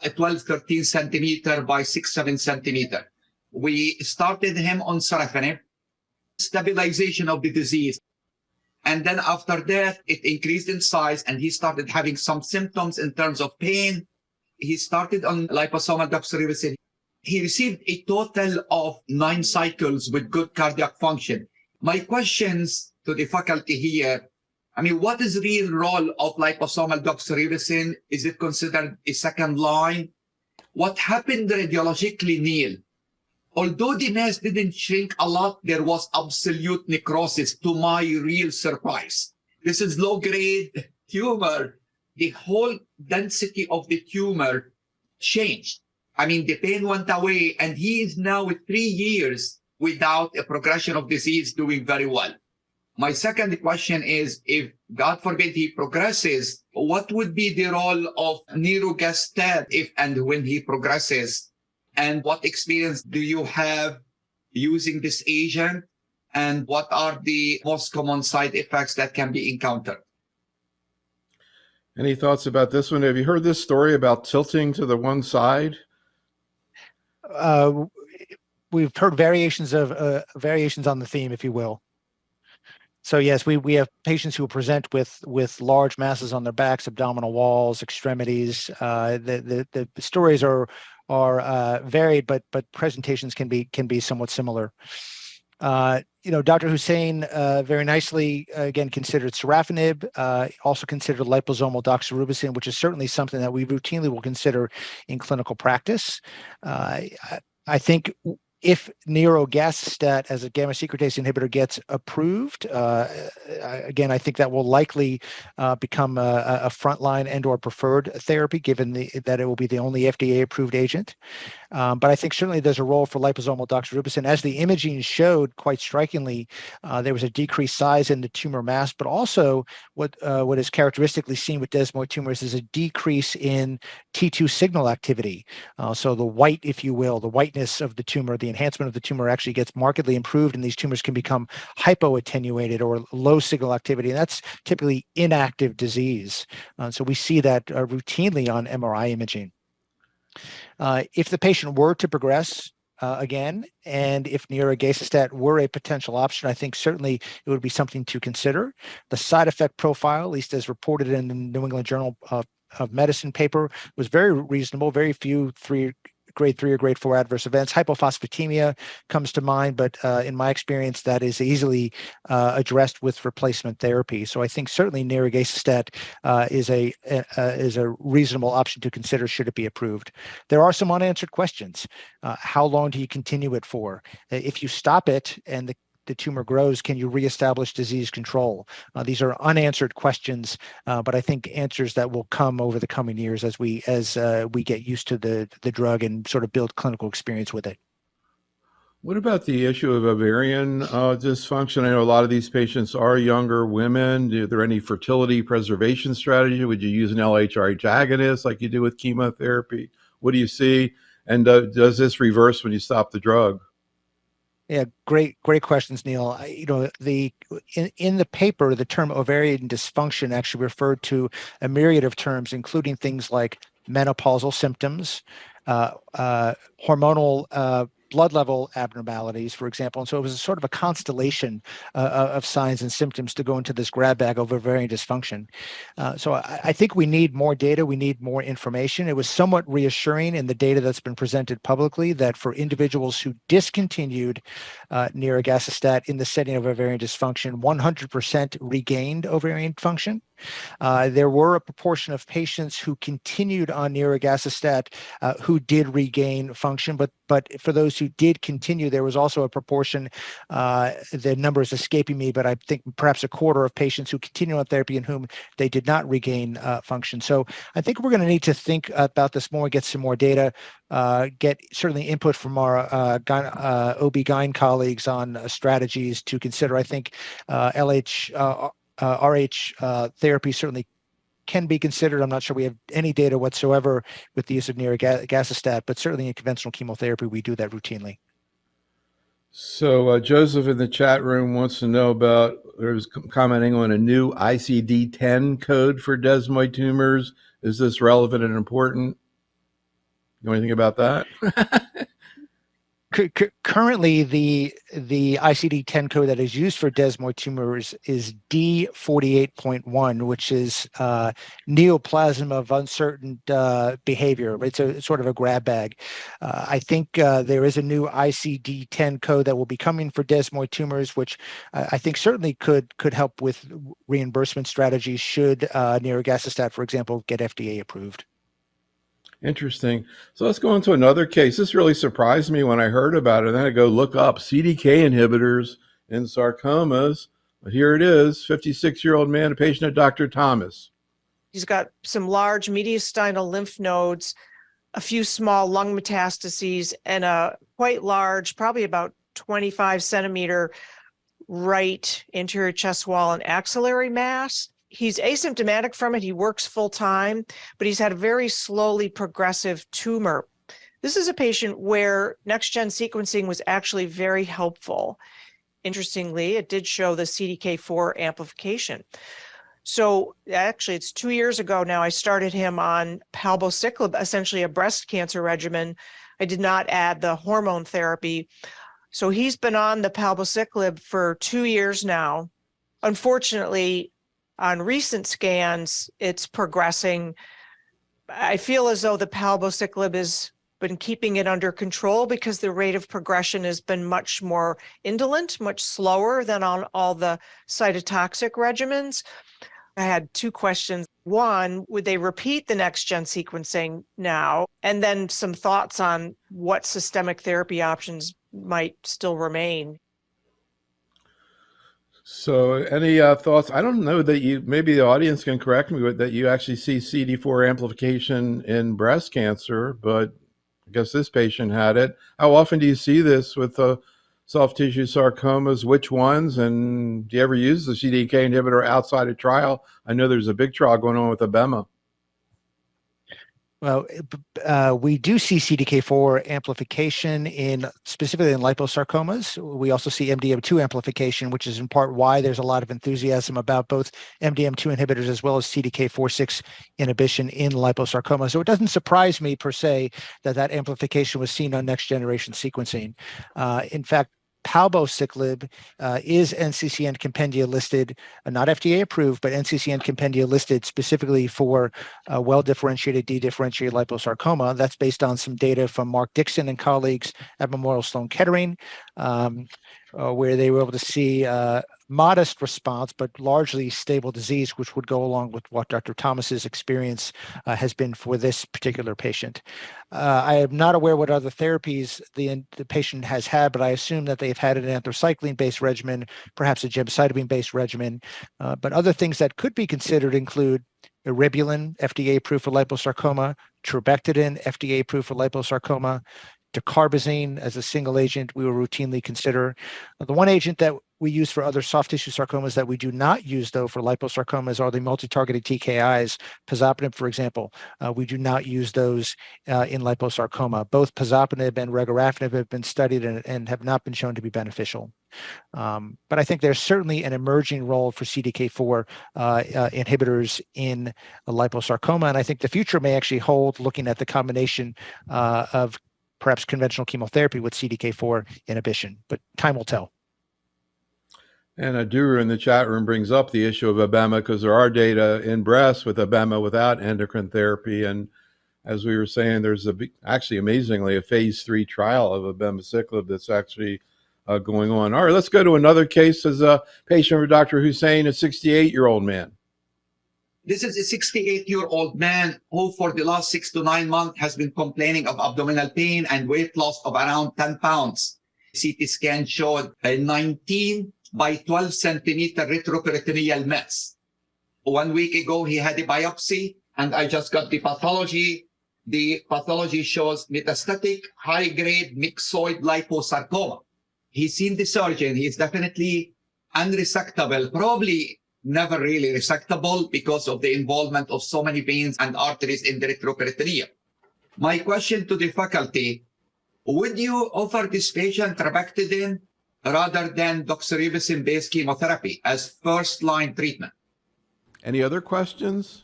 a 12-13 centimeter by 6-7 centimeter. We started him on sorafenib, stabilization of the disease. And then after that, it increased in size and he started having some symptoms in terms of pain. He started on liposomal doxorubicin. He received a total of 9 cycles with good cardiac function. My questions to the faculty here, what is the real role of liposomal doxorubicin? Is it considered a second line? What happened radiologically, Neil, Although the mass didn't shrink a lot, there was absolute necrosis to my real surprise. This is low-grade tumor. The whole density of the tumor changed. I mean, the pain went away, and he is now with 3 years without a progression of disease, doing very well. My second question is, if God forbid he progresses, what would be the role of nirogacestat if and when he progresses? And what experience do you have using this agent? And what are the most common side effects that can be encountered? Any thoughts about this one? Have you heard this story about tilting to the one side? We've heard variations on the theme, if you will. So yes, we have patients who present with large masses on their backs, abdominal walls, extremities. The stories are varied, but presentations can be somewhat similar. Dr. Hussein very nicely again considered sorafenib, also considered liposomal doxorubicin, which is certainly something that we routinely will consider in clinical practice. I think if nirogacestat as a gamma secretase inhibitor gets approved, again, I think that will likely become a frontline and/or preferred therapy, given that it will be the only FDA-approved agent. But I think certainly there's a role for liposomal doxorubicin. As the imaging showed quite strikingly, there was a decreased size in the tumor mass, but also what is characteristically seen with desmoid tumors is a decrease in T2 signal activity. So the white, if you will, the whiteness of the tumor, the enhancement of the tumor actually gets markedly improved, and these tumors can become hypoattenuated or low signal activity. And that's typically inactive disease. So we see that routinely on MRI imaging. If the patient were to progress again, and if nirogacestat were a potential option, I think certainly it would be something to consider. The side effect profile, at least as reported in the New England Journal of Medicine paper, was very reasonable, very few grade 3 or grade 4 adverse events. Hypophosphatemia comes to mind, but in my experience, that is easily addressed with replacement therapy. So I think certainly nirogacestat is a reasonable option to consider should it be approved. There are some unanswered questions. How long do you continue it for? If you stop it and the tumor grows, can you reestablish disease control? These are unanswered questions, but I think answers that will come over the coming years as we get used to the drug and sort of build clinical experience with it. What about the issue of ovarian dysfunction? I know a lot of these patients are younger women. Are there any fertility preservation strategy? Would you use an LHRH agonist like you do with chemotherapy? What do you see? And does this reverse when you stop the drug? Yeah, great questions, Neil. In the paper, the term ovarian dysfunction actually referred to a myriad of terms, including things like menopausal symptoms, hormonal blood level abnormalities, for example. And so it was a sort of a constellation of signs and symptoms to go into this grab bag of ovarian dysfunction. So I think we need more data. We need more information. It was somewhat reassuring in the data that's been presented publicly that for individuals who discontinued nirogacestat in the setting of ovarian dysfunction, 100% regained ovarian function. There were a proportion of patients who continued on nirogacestat who did regain function, but for those who did continue, there was also a proportion, the number is escaping me, but I think perhaps a quarter of patients who continued on therapy in whom they did not regain function. So I think we're going to need to think about this more, get some more data, get certainly input from our OB-GYN colleagues on strategies to consider. I think RH therapy certainly can be considered. I'm not sure we have any data whatsoever with the use of nirogacestat, but certainly in conventional chemotherapy, we do that routinely. So Joseph in the chat room wants to know about, there's commenting on a new ICD-10 code for desmoid tumors. Is this relevant and important? You know anything about that? Currently, the ICD-10 code that is used for desmoid tumors is D48.1, which is neoplasm of uncertain behavior. It's sort of a grab bag. I think there is a new ICD-10 code that will be coming for desmoid tumors, which I think certainly could help with reimbursement strategies should nirogacestat, for example, get FDA approved. Interesting. So let's go into another case. This really surprised me when I heard about it. And then I go look up CDK inhibitors in sarcomas. But here it is, 56-year-old man, a patient of Dr. Thomas. He's got some large mediastinal lymph nodes, a few small lung metastases, and a quite large, probably about 25 centimeter right anterior chest wall and axillary mass. He's asymptomatic from it. He works full time, but he's had a very slowly progressive tumor. This is a patient where next-gen sequencing was actually very helpful. Interestingly, it did show the CDK4 amplification. So actually, it's 2 years ago now, I started him on palbociclib, essentially a breast cancer regimen. I did not add the hormone therapy. So he's been on the palbociclib for 2 years now. Unfortunately, on recent scans, it's progressing. I feel as though the palbociclib has been keeping it under control because the rate of progression has been much more indolent, much slower than on all the cytotoxic regimens. I had two questions. One, would they repeat the next-gen sequencing now? And then some thoughts on what systemic therapy options might still remain. So any thoughts? I don't know that maybe the audience can correct me, but that you actually see CD4 amplification in breast cancer, but I guess this patient had it. How often do you see this with soft tissue sarcomas? Which ones? And do you ever use the CDK inhibitor outside a trial? I know there's a big trial going on with abema. Well, we do see CDK4 amplification specifically in liposarcomas. We also see MDM2 amplification, which is in part why there's a lot of enthusiasm about both MDM2 inhibitors as well as CDK4/6 inhibition in liposarcoma. So it doesn't surprise me per se that amplification was seen on next generation sequencing. In fact, palbociclib is NCCN compendia listed, not FDA approved, but NCCN compendia listed specifically for well-differentiated, dedifferentiated liposarcoma. That's based on some data from Mark Dixon and colleagues at Memorial Sloan Kettering, where they were able to see modest response, but largely stable disease, which would go along with what Dr. Thomas's experience has been for this particular patient. I am not aware what other therapies the patient has had, but I assume that they've had an anthracycline-based regimen, perhaps a gemcitabine-based regimen. But other things that could be considered include eribulin, FDA approved for liposarcoma, trabectedin, FDA approved for liposarcoma, dacarbazine as a single agent we will routinely consider. The one agent that we use for other soft tissue sarcomas that we do not use, though, for liposarcomas are the multi-targeted TKIs, pazopanib, for example. We do not use those in liposarcoma. Both pazopanib and regorafenib have been studied and have not been shown to be beneficial. But I think there's certainly an emerging role for CDK4 inhibitors in liposarcoma, and I think the future may actually hold looking at the combination of perhaps conventional chemotherapy with CDK4 inhibition, but time will tell. And Aduru in the chat room brings up the issue of abema because there are data in breast with abema without endocrine therapy. And as we were saying, there's actually amazingly a phase 3 trial of abemaciclib that's actually going on. All right, let's go to another case as a patient for Dr. Hussein, a 68-year-old man. This is a 68-year-old man who for the last 6 to 9 months has been complaining of abdominal pain and weight loss of around 10 pounds. CT scan showed a 19 by 12 centimeter retroperitoneal mass. 1 week ago, he had a biopsy, and I just got the pathology. The pathology shows metastatic high-grade myxoid liposarcoma. He's seen the surgeon. He is definitely unresectable, probably never really resectable because of the involvement of so many veins and arteries in the retroperitoneum. My question to the faculty, would you offer this patient trabectedin rather than doxorubicin-based chemotherapy as first-line treatment? Any other questions?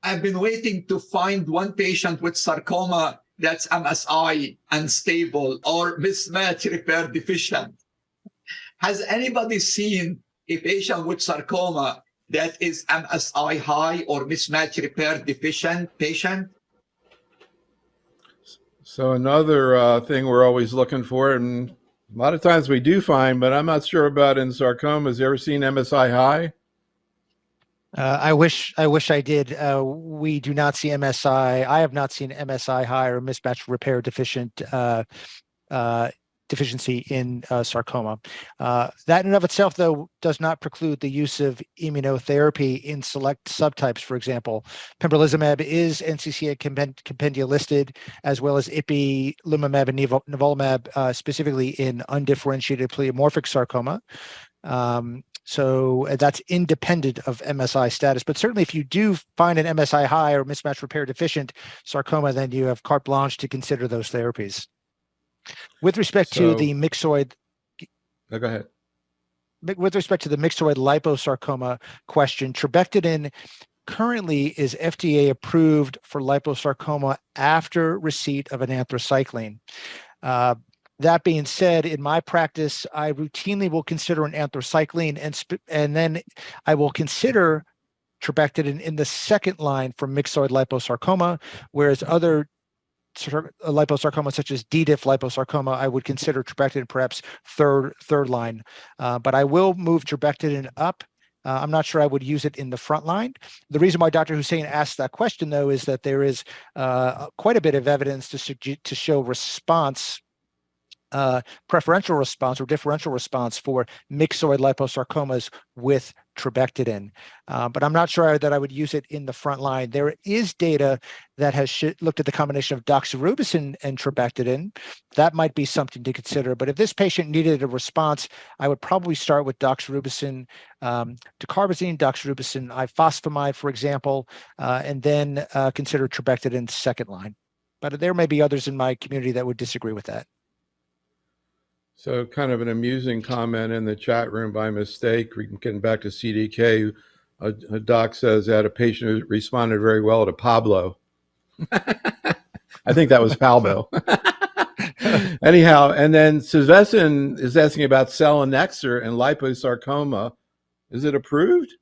I've been waiting to find one patient with sarcoma that's MSI unstable or mismatch repair deficient. Has anybody seen a patient with sarcoma that is MSI high or mismatch repair deficient patient? So another thing we're always looking for, and a lot of times we do find, but I'm not sure about in sarcomas. You ever seen MSI high? I wish I did. We do not see MSI. I have not seen MSI high or mismatch repair deficient deficiency in sarcoma. That in and of itself, though, does not preclude the use of immunotherapy in select subtypes. For example, pembrolizumab is NCCN compendia listed, as well as ipilimumab and nivolumab, specifically in undifferentiated pleomorphic sarcoma. So that's independent of MSI status. But certainly if you do find an MSI high or mismatch repair deficient sarcoma, then you have carte blanche to consider those therapies. With respect to the myxoid, go ahead. With respect to the myxoid liposarcoma question, trabectedin currently is FDA approved for liposarcoma after receipt of an anthracycline. That being said, in my practice, I routinely will consider an anthracycline, and then I will consider trabectedin in the second line for myxoid liposarcoma, whereas other liposarcoma such as D-diff liposarcoma, I would consider trabectedin perhaps third line. But I will move trabectedin up. I'm not sure I would use it in the front line. The reason why Dr. Hussein asked that question, though, is that there is quite a bit of evidence to show response, preferential response or differential response for myxoid liposarcomas with trabectedin. But I'm not sure that I would use it in the front line. There is data that has looked at the combination of doxorubicin and trabectedin. That might be something to consider. But if this patient needed a response, I would probably start with doxorubicin, dacarbazine, doxorubicin ifosfamide, for example, and then consider trabectedin second line. But there may be others in my community that would disagree with that. So kind of an amusing comment in the chat room by mistake, getting back to CDK, a doc says that a patient who responded very well to Pablo. I think that was Palbo. Anyhow, and then Sylvestin is asking about selinexor and liposarcoma. Is it approved?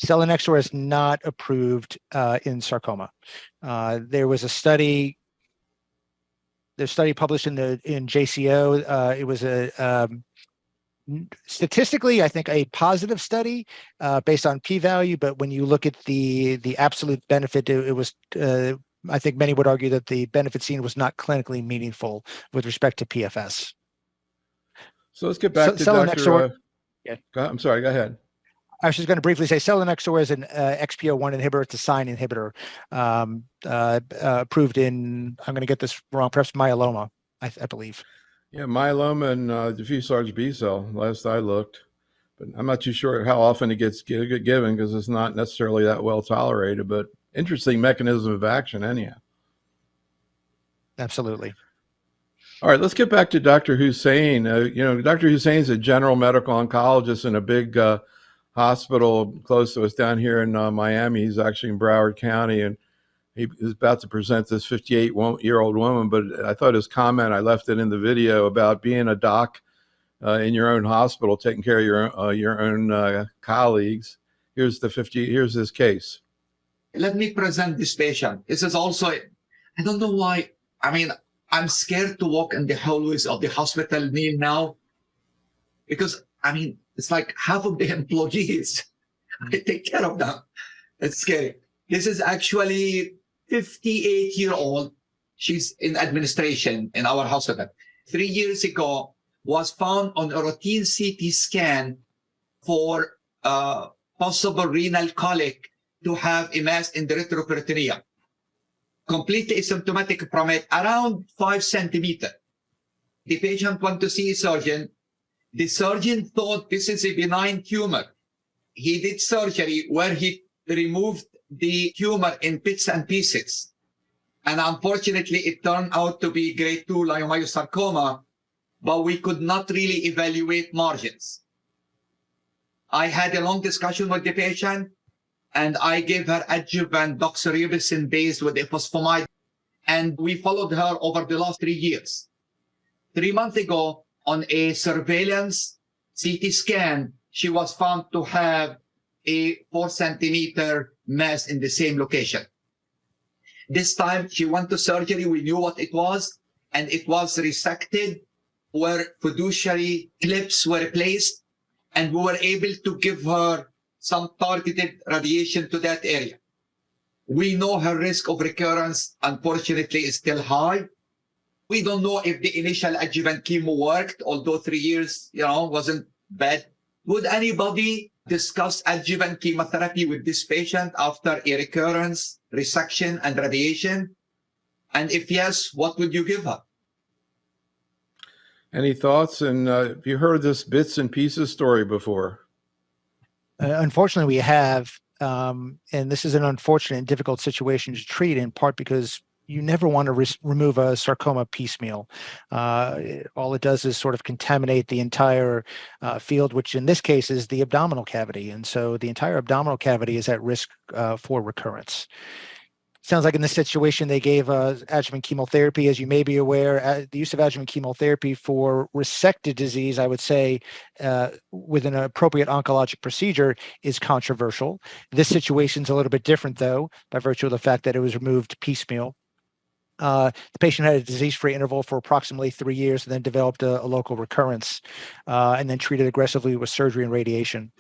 Selinexor is not approved in sarcoma. There was a study. The study published in JCO, it was a statistically, I think, a positive study based on p-value. But when you look at the absolute benefit, it was, I think many would argue that the benefit seen was not clinically meaningful with respect to PFS. So let's get back to Dr. Yeah. I'm sorry, go ahead. I was just going to briefly say selinexor is an XPO1 inhibitor. It's a SINE inhibitor approved in, I'm going to get this wrong, perhaps myeloma, I believe. Yeah, myeloma and diffuse large B-cell, last I looked. But I'm not too sure how often it gets given because it's not necessarily that well tolerated, but interesting mechanism of action anyhow. Absolutely. All right, let's get back to Dr. Hussein. Dr. Hussein's a general medical oncologist in a big hospital close to us down here in Miami. He's actually in Broward County, and he is about to present this 58-year-old woman. But I thought his comment, I left it in the video, about being a doc in your own hospital, taking care of your own colleagues. Here's his case. Let me present this patient. This is also, I don't know why. I mean, I'm scared to walk in the hallways of the hospital now because, I mean, it's like half of the employees, I take care of them. It's scary. This is actually 58-year-old. She's in administration in our hospital. 3 years ago, was found on a routine CT scan for possible renal colic to have a mass in the retroperitoneum. Completely asymptomatic from it, around 5 centimeters. The patient went to see a surgeon. The surgeon thought this is a benign tumor. He did surgery where he removed the tumor in bits and pieces. And unfortunately, it turned out to be grade 2 leiomyosarcoma, but we could not really evaluate margins. I had a long discussion with the patient, and I gave her adjuvant doxorubicin based with ifosfamide, and we followed her over the last 3 years. 3 months ago, on a surveillance CT scan, she was found to have a 4 centimeter mass in the same location. This time she went to surgery. We knew what it was, and it was resected where fiduciary clips were placed, and we were able to give her some targeted radiation to that area. We know her risk of recurrence, unfortunately, is still high. We don't know if the initial adjuvant chemo worked, although 3 years, wasn't bad. Would anybody discuss adjuvant chemotherapy with this patient after a recurrence, resection, and radiation? And if yes, what would you give her? Any thoughts? And have you heard this bits and pieces story before? Unfortunately, we have, and this is an unfortunate and difficult situation to treat, in part because you never want to remove a sarcoma piecemeal. All it does is sort of contaminate the entire field, which in this case is the abdominal cavity. And so the entire abdominal cavity is at risk for recurrence. Sounds like in this situation, they gave adjuvant chemotherapy. As you may be aware, the use of adjuvant chemotherapy for resected disease, I would say, with an appropriate oncologic procedure is controversial. This situation is a little bit different, though, by virtue of the fact that it was removed piecemeal. The patient had a disease-free interval for approximately 3 years and then developed a local recurrence and then treated aggressively with surgery and radiation.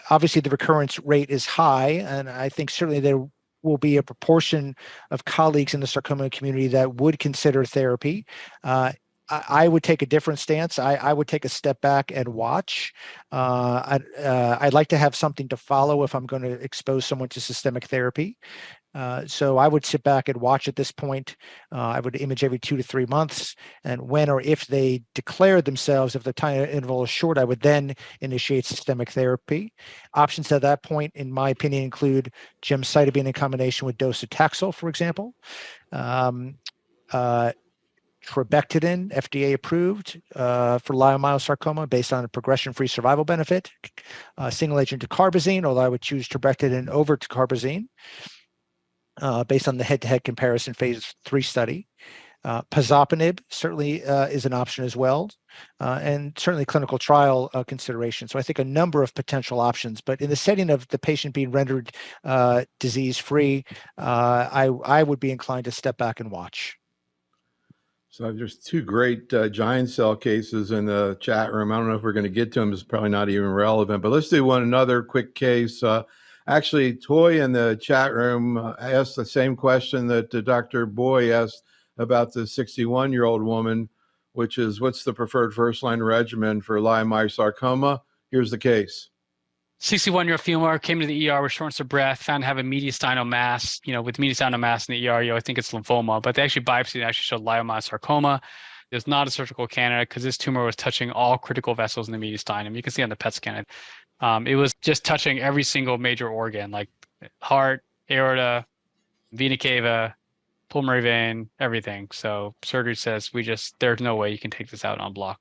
Obviously, the recurrence rate is high, and I think certainly there will be a proportion of colleagues in the sarcoma community that would consider therapy. I would take a different stance. I would take a step back and watch. I'd like to have something to follow if I'm going to expose someone to systemic therapy. So I would sit back and watch at this point. I would image every 2 to 3 months. And when or if they declare themselves, if the time interval is short, I would then initiate systemic therapy. Options at that point, in my opinion, include gemcitabine in combination with docetaxel, for example. Trabectedin, FDA approved for leiomyosarcoma based on a progression-free survival benefit. Single agent dacarbazine, although I would choose trabectedin over dacarbazine. Based on the head-to-head comparison phase 3 study. Pazopanib certainly is an option as well, and certainly clinical trial consideration. So I think a number of potential options, but in the setting of the patient being rendered disease-free, I would be inclined to step back and watch. So there's 2 great giant cell cases in the chat room. I don't know if we're going to get to them. It's probably not even relevant, but let's do another quick case. Actually, Toy in the chat room asked the same question that Dr. Boy asked about the 61-year-old woman, which is, what's the preferred first-line regimen for leiomyosarcoma? Here's the case. 61-year-old female came to the ER with shortness of breath, found to have a mediastinal mass. With mediastinal mass in the ER, I think it's lymphoma, but they actually biopsied and actually showed leiomyosarcoma. It was not a surgical candidate because this tumor was touching all critical vessels in the mediastinum. You can see on the PET scan. It was just touching every single major organ, like heart, aorta, vena cava, pulmonary vein, everything. So surgery says there's no way you can take this out on block.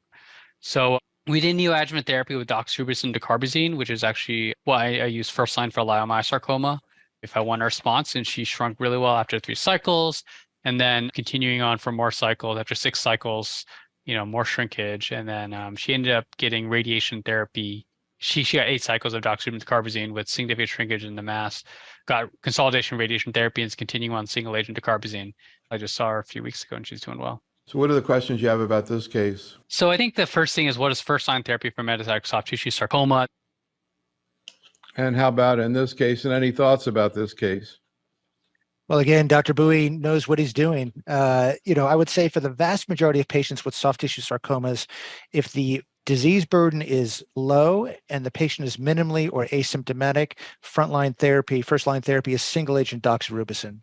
So we did neoadjuvant therapy with doxorubicin dacarbazine, which is actually what I use first line for leiomyosarcoma. If I want a response, and she shrunk really well after 3 cycles, and then continuing on for more cycles after 6 cycles, more shrinkage, and then she ended up getting radiation therapy. She got 8 cycles of doxorubicin dacarbazine with significant shrinkage in the mass, got consolidation radiation therapy, and is continuing on single agent dacarbazine. I just saw her a few weeks ago, and she's doing well. So what are the questions you have about this case? So I think the first thing is, what is first-line therapy for metastatic soft tissue sarcoma? And how about in this case, and any thoughts about this case? Well, again, Dr. Bowie knows what he's doing. I would say for the vast majority of patients with soft tissue sarcomas, if the disease burden is low and the patient is minimally or asymptomatic, frontline therapy, first-line therapy is single-agent doxorubicin.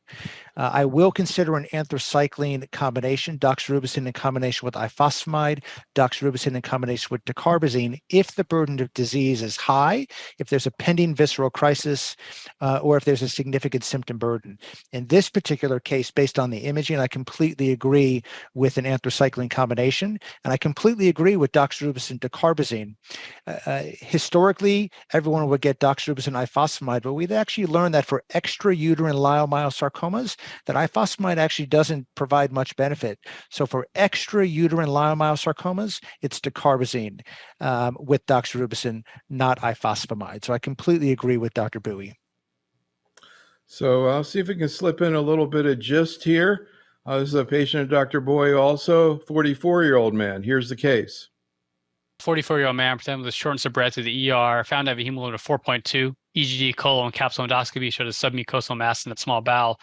I will consider an anthracycline combination, doxorubicin in combination with ifosfamide, doxorubicin in combination with dacarbazine, if the burden of disease is high, if there's a pending visceral crisis, or if there's a significant symptom burden. In this particular case, based on the imaging, I completely agree with an anthracycline combination, and I completely agree with doxorubicin dacarbazine. Historically, everyone would get doxorubicin ifosfamide, but we've actually learned that for extrauterine leiomyosarcomas, that ifosfamide actually doesn't provide much benefit. So for extrauterine leiomyosarcomas, it's dacarbazine with doxorubicin, not ifosfamide. So I completely agree with Dr. Bowie. So I'll see if we can slip in a little bit of gist here. This is a patient of Dr. Boy also, 44-year-old man. Here's the case. 44-year-old man presented with shortness of breath to the ER, found to have a hemoglobin of 4.2. EGD, colon, capsule endoscopy showed a submucosal mass in the small bowel.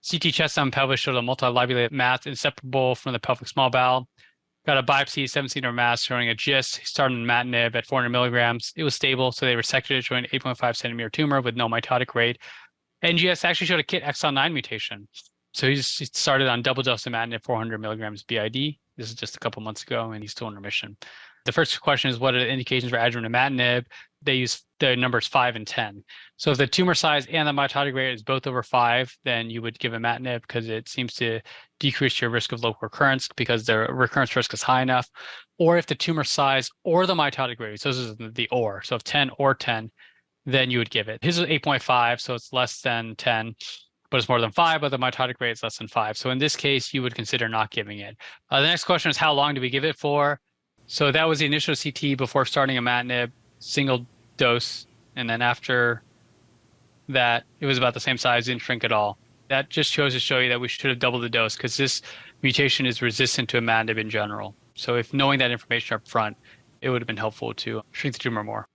CT chest and pelvis showed a multilobulated mass inseparable from the pelvic small bowel. Got a biopsy, 7-centimeter mass showing a GIST. He started imatinib at 400 milligrams. It was stable, so they resected it, showing an 8.5 centimeter tumor with no mitotic rate. NGS actually showed a KIT exon 9 mutation. So he started on double dose imatinib, 400 milligrams BID. This is just a couple months ago, and he's still in remission. The first question is, what are the indications for adjuvant imatinib? They use the numbers 5 and 10. So if the tumor size and the mitotic rate is both over 5, then you would give imatinib because it seems to decrease your risk of local recurrence because the recurrence risk is high enough. Or if the tumor size or the mitotic rate, so this is the or, so if 10 or 10, then you would give it. His is 8.5, so it's less than 10, but it's more than 5, but the mitotic rate is less than 5. So in this case, you would consider not giving it. The next question is, how long do we give it for? So that was the initial CT before starting imatinib, single dose, and then after that, it was about the same size, didn't shrink at all. That just shows to show you that we should have doubled the dose because this mutation is resistant to imatinib in general. So if knowing that information up front, it would have been helpful to shrink the tumor more.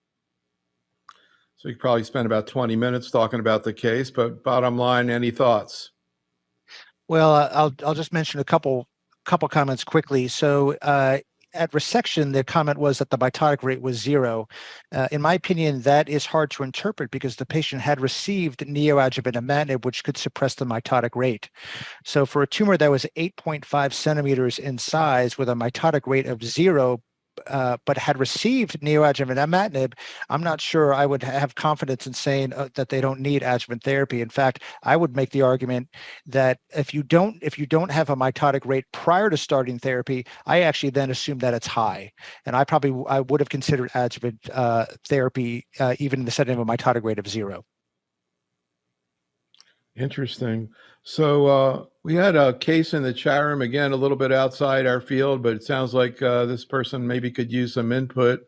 So you could probably spend about 20 minutes talking about the case, but bottom line, any thoughts? Well, I'll just mention a couple comments quickly. So at resection, the comment was that the mitotic rate was 0. In my opinion, that is hard to interpret because the patient had received neoadjuvant imatinib, which could suppress the mitotic rate. So for a tumor that was 8.5 centimeters in size with a mitotic rate of 0, but had received neoadjuvant imatinib, I'm not sure I would have confidence in saying that they don't need adjuvant therapy. In fact, I would make the argument that if you don't have a mitotic rate prior to starting therapy, I actually then assume that it's high, and I would have considered adjuvant therapy even in the setting of a mitotic rate of 0. Interesting. So we had a case in the chat room, again, a little bit outside our field, but it sounds like this person maybe could use some input.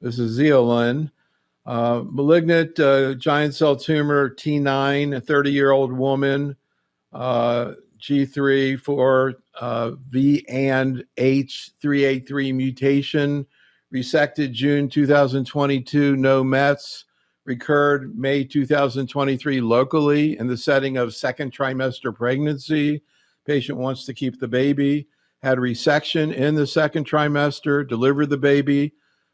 This is Zeolin. Malignant giant cell tumor, T9, a 30-year-old woman, G3 for V and H383 mutation, resected June 2022, no Mets. Recurred May 2023 locally in the setting of second trimester pregnancy. Patient wants to keep the baby, had resection in the second trimester, delivered the baby,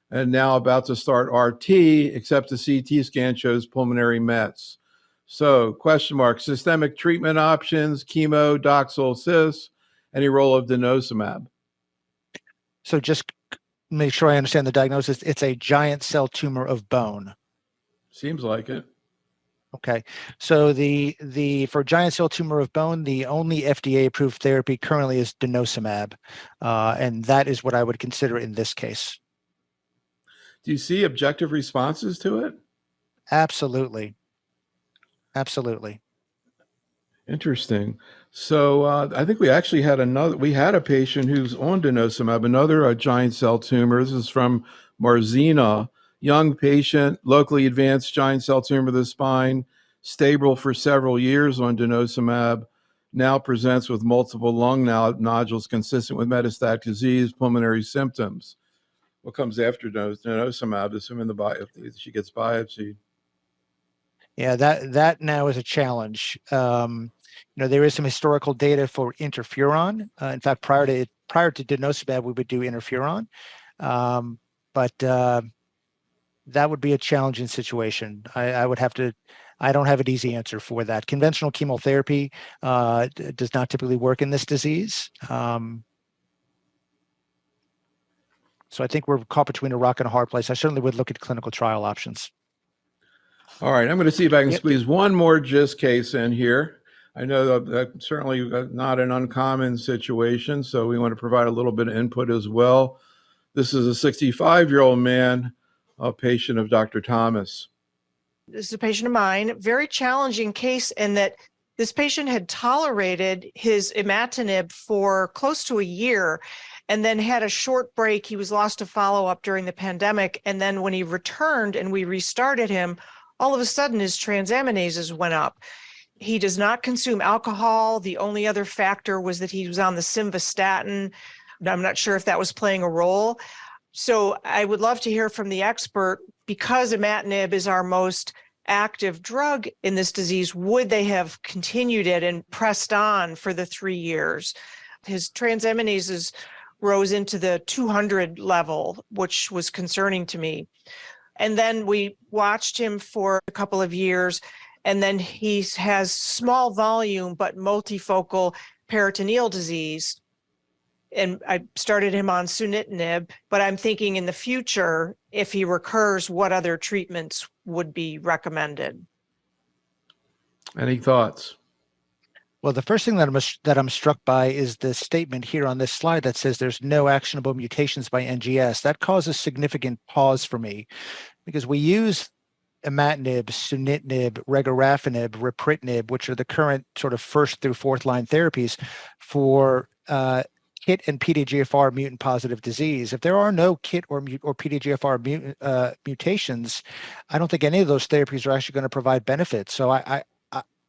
and now about to start RT, except the CT scan shows pulmonary Mets. So, question mark, systemic treatment options, chemo, Doxil, cis, any role of denosumab? So just make sure I understand the diagnosis. It's a giant cell tumor of bone. Seems like it. Okay, so for giant cell tumor of bone, the only FDA-approved therapy currently is denosumab, and that is what I would consider in this case. Do you see objective responses to it? Absolutely, absolutely. Interesting. So I think we actually had a patient who's on denosumab, another giant cell tumor. This is from Marzina. Young patient, locally advanced giant cell tumor of the spine, stable for several years on denosumab, now presents with multiple lung nodules consistent with metastatic disease, pulmonary symptoms. What comes after denosumab, assuming she gets biopsied? Yeah, that now is a challenge. There is some historical data for interferon. In fact, prior to denosumab, we would do interferon, but that would be a challenging situation. I don't have an easy answer for that. Conventional chemotherapy does not typically work in this disease. So I think we're caught between a rock and a hard place. I certainly would look at clinical trial options. All right, I'm going to see if I can squeeze one more GIST case in here. I know that's certainly not an uncommon situation, so we want to provide a little bit of input as well. This is a 65-year-old man, a patient of Dr. Thomas. This is a patient of mine. Very challenging case in that this patient had tolerated his imatinib for close to a year and then had a short break. He was lost to follow-up during the pandemic. And then when he returned and we restarted him, all of a sudden his transaminases went up. He does not consume alcohol. The only other factor was that he was on the simvastatin. I'm not sure if that was playing a role. So I would love to hear from the expert, because imatinib is our most active drug in this disease, would they have continued it and pressed on for the 3 years? His transaminases rose into the 200 level, which was concerning to me. And then we watched him for a couple of years, and then he has small volume but multifocal peritoneal disease. And I started him on sunitinib, but I'm thinking in the future, if he recurs, what other treatments would be recommended? Any thoughts? Well, the first thing that I'm struck by is the statement here on this slide that says there's no actionable mutations by NGS. That causes significant pause for me, because we use imatinib, sunitinib, regorafenib, ripretinib, which are the current sort of first through fourth line therapies for KIT and PDGFR mutant positive disease. If there are no KIT or PDGFR mutations, I don't think any of those therapies are actually going to provide benefit. So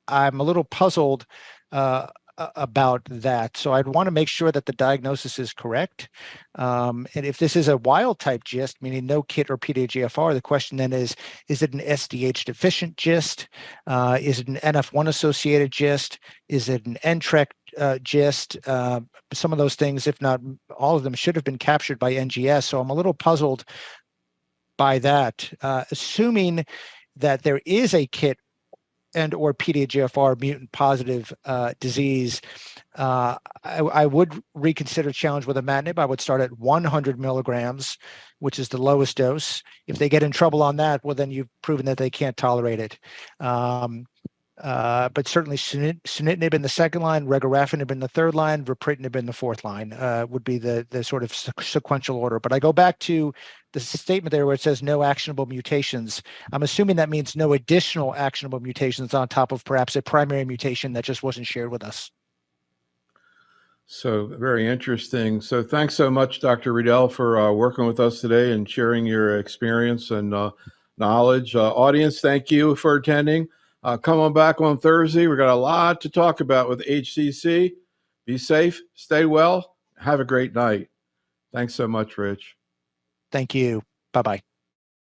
I'm a little puzzled about that. So I'd want to make sure that the diagnosis is correct. And if this is a wild type GIST, meaning no KIT or PDGFR, the question then is it an SDH deficient GIST? Is it an NF1 associated GIST? Is it an NTRK GIST? Some of those things, if not all of them, should have been captured by NGS. So I'm a little puzzled by that. Assuming that there is a KIT and or PDGFR mutant positive disease, I would reconsider challenge with imatinib. I would start at 100 milligrams, which is the lowest dose. If they get in trouble on that, well, then you've proven that they can't tolerate it. But certainly sunitinib in the second line, regorafenib in the third line, ripretinib in the fourth line would be the sort of sequential order. But I go back to the statement there where it says no actionable mutations. I'm assuming that means no additional actionable mutations on top of perhaps a primary mutation that just wasn't shared with us. So very interesting. So thanks so much, Dr. Riedel, for working with us today and sharing your experience and knowledge. Audience, thank you for attending. Come on back on Thursday. We've got a lot to talk about with HCC. Be safe, stay well, have a great night. Thanks so much, Rich. Thank you. Bye-bye.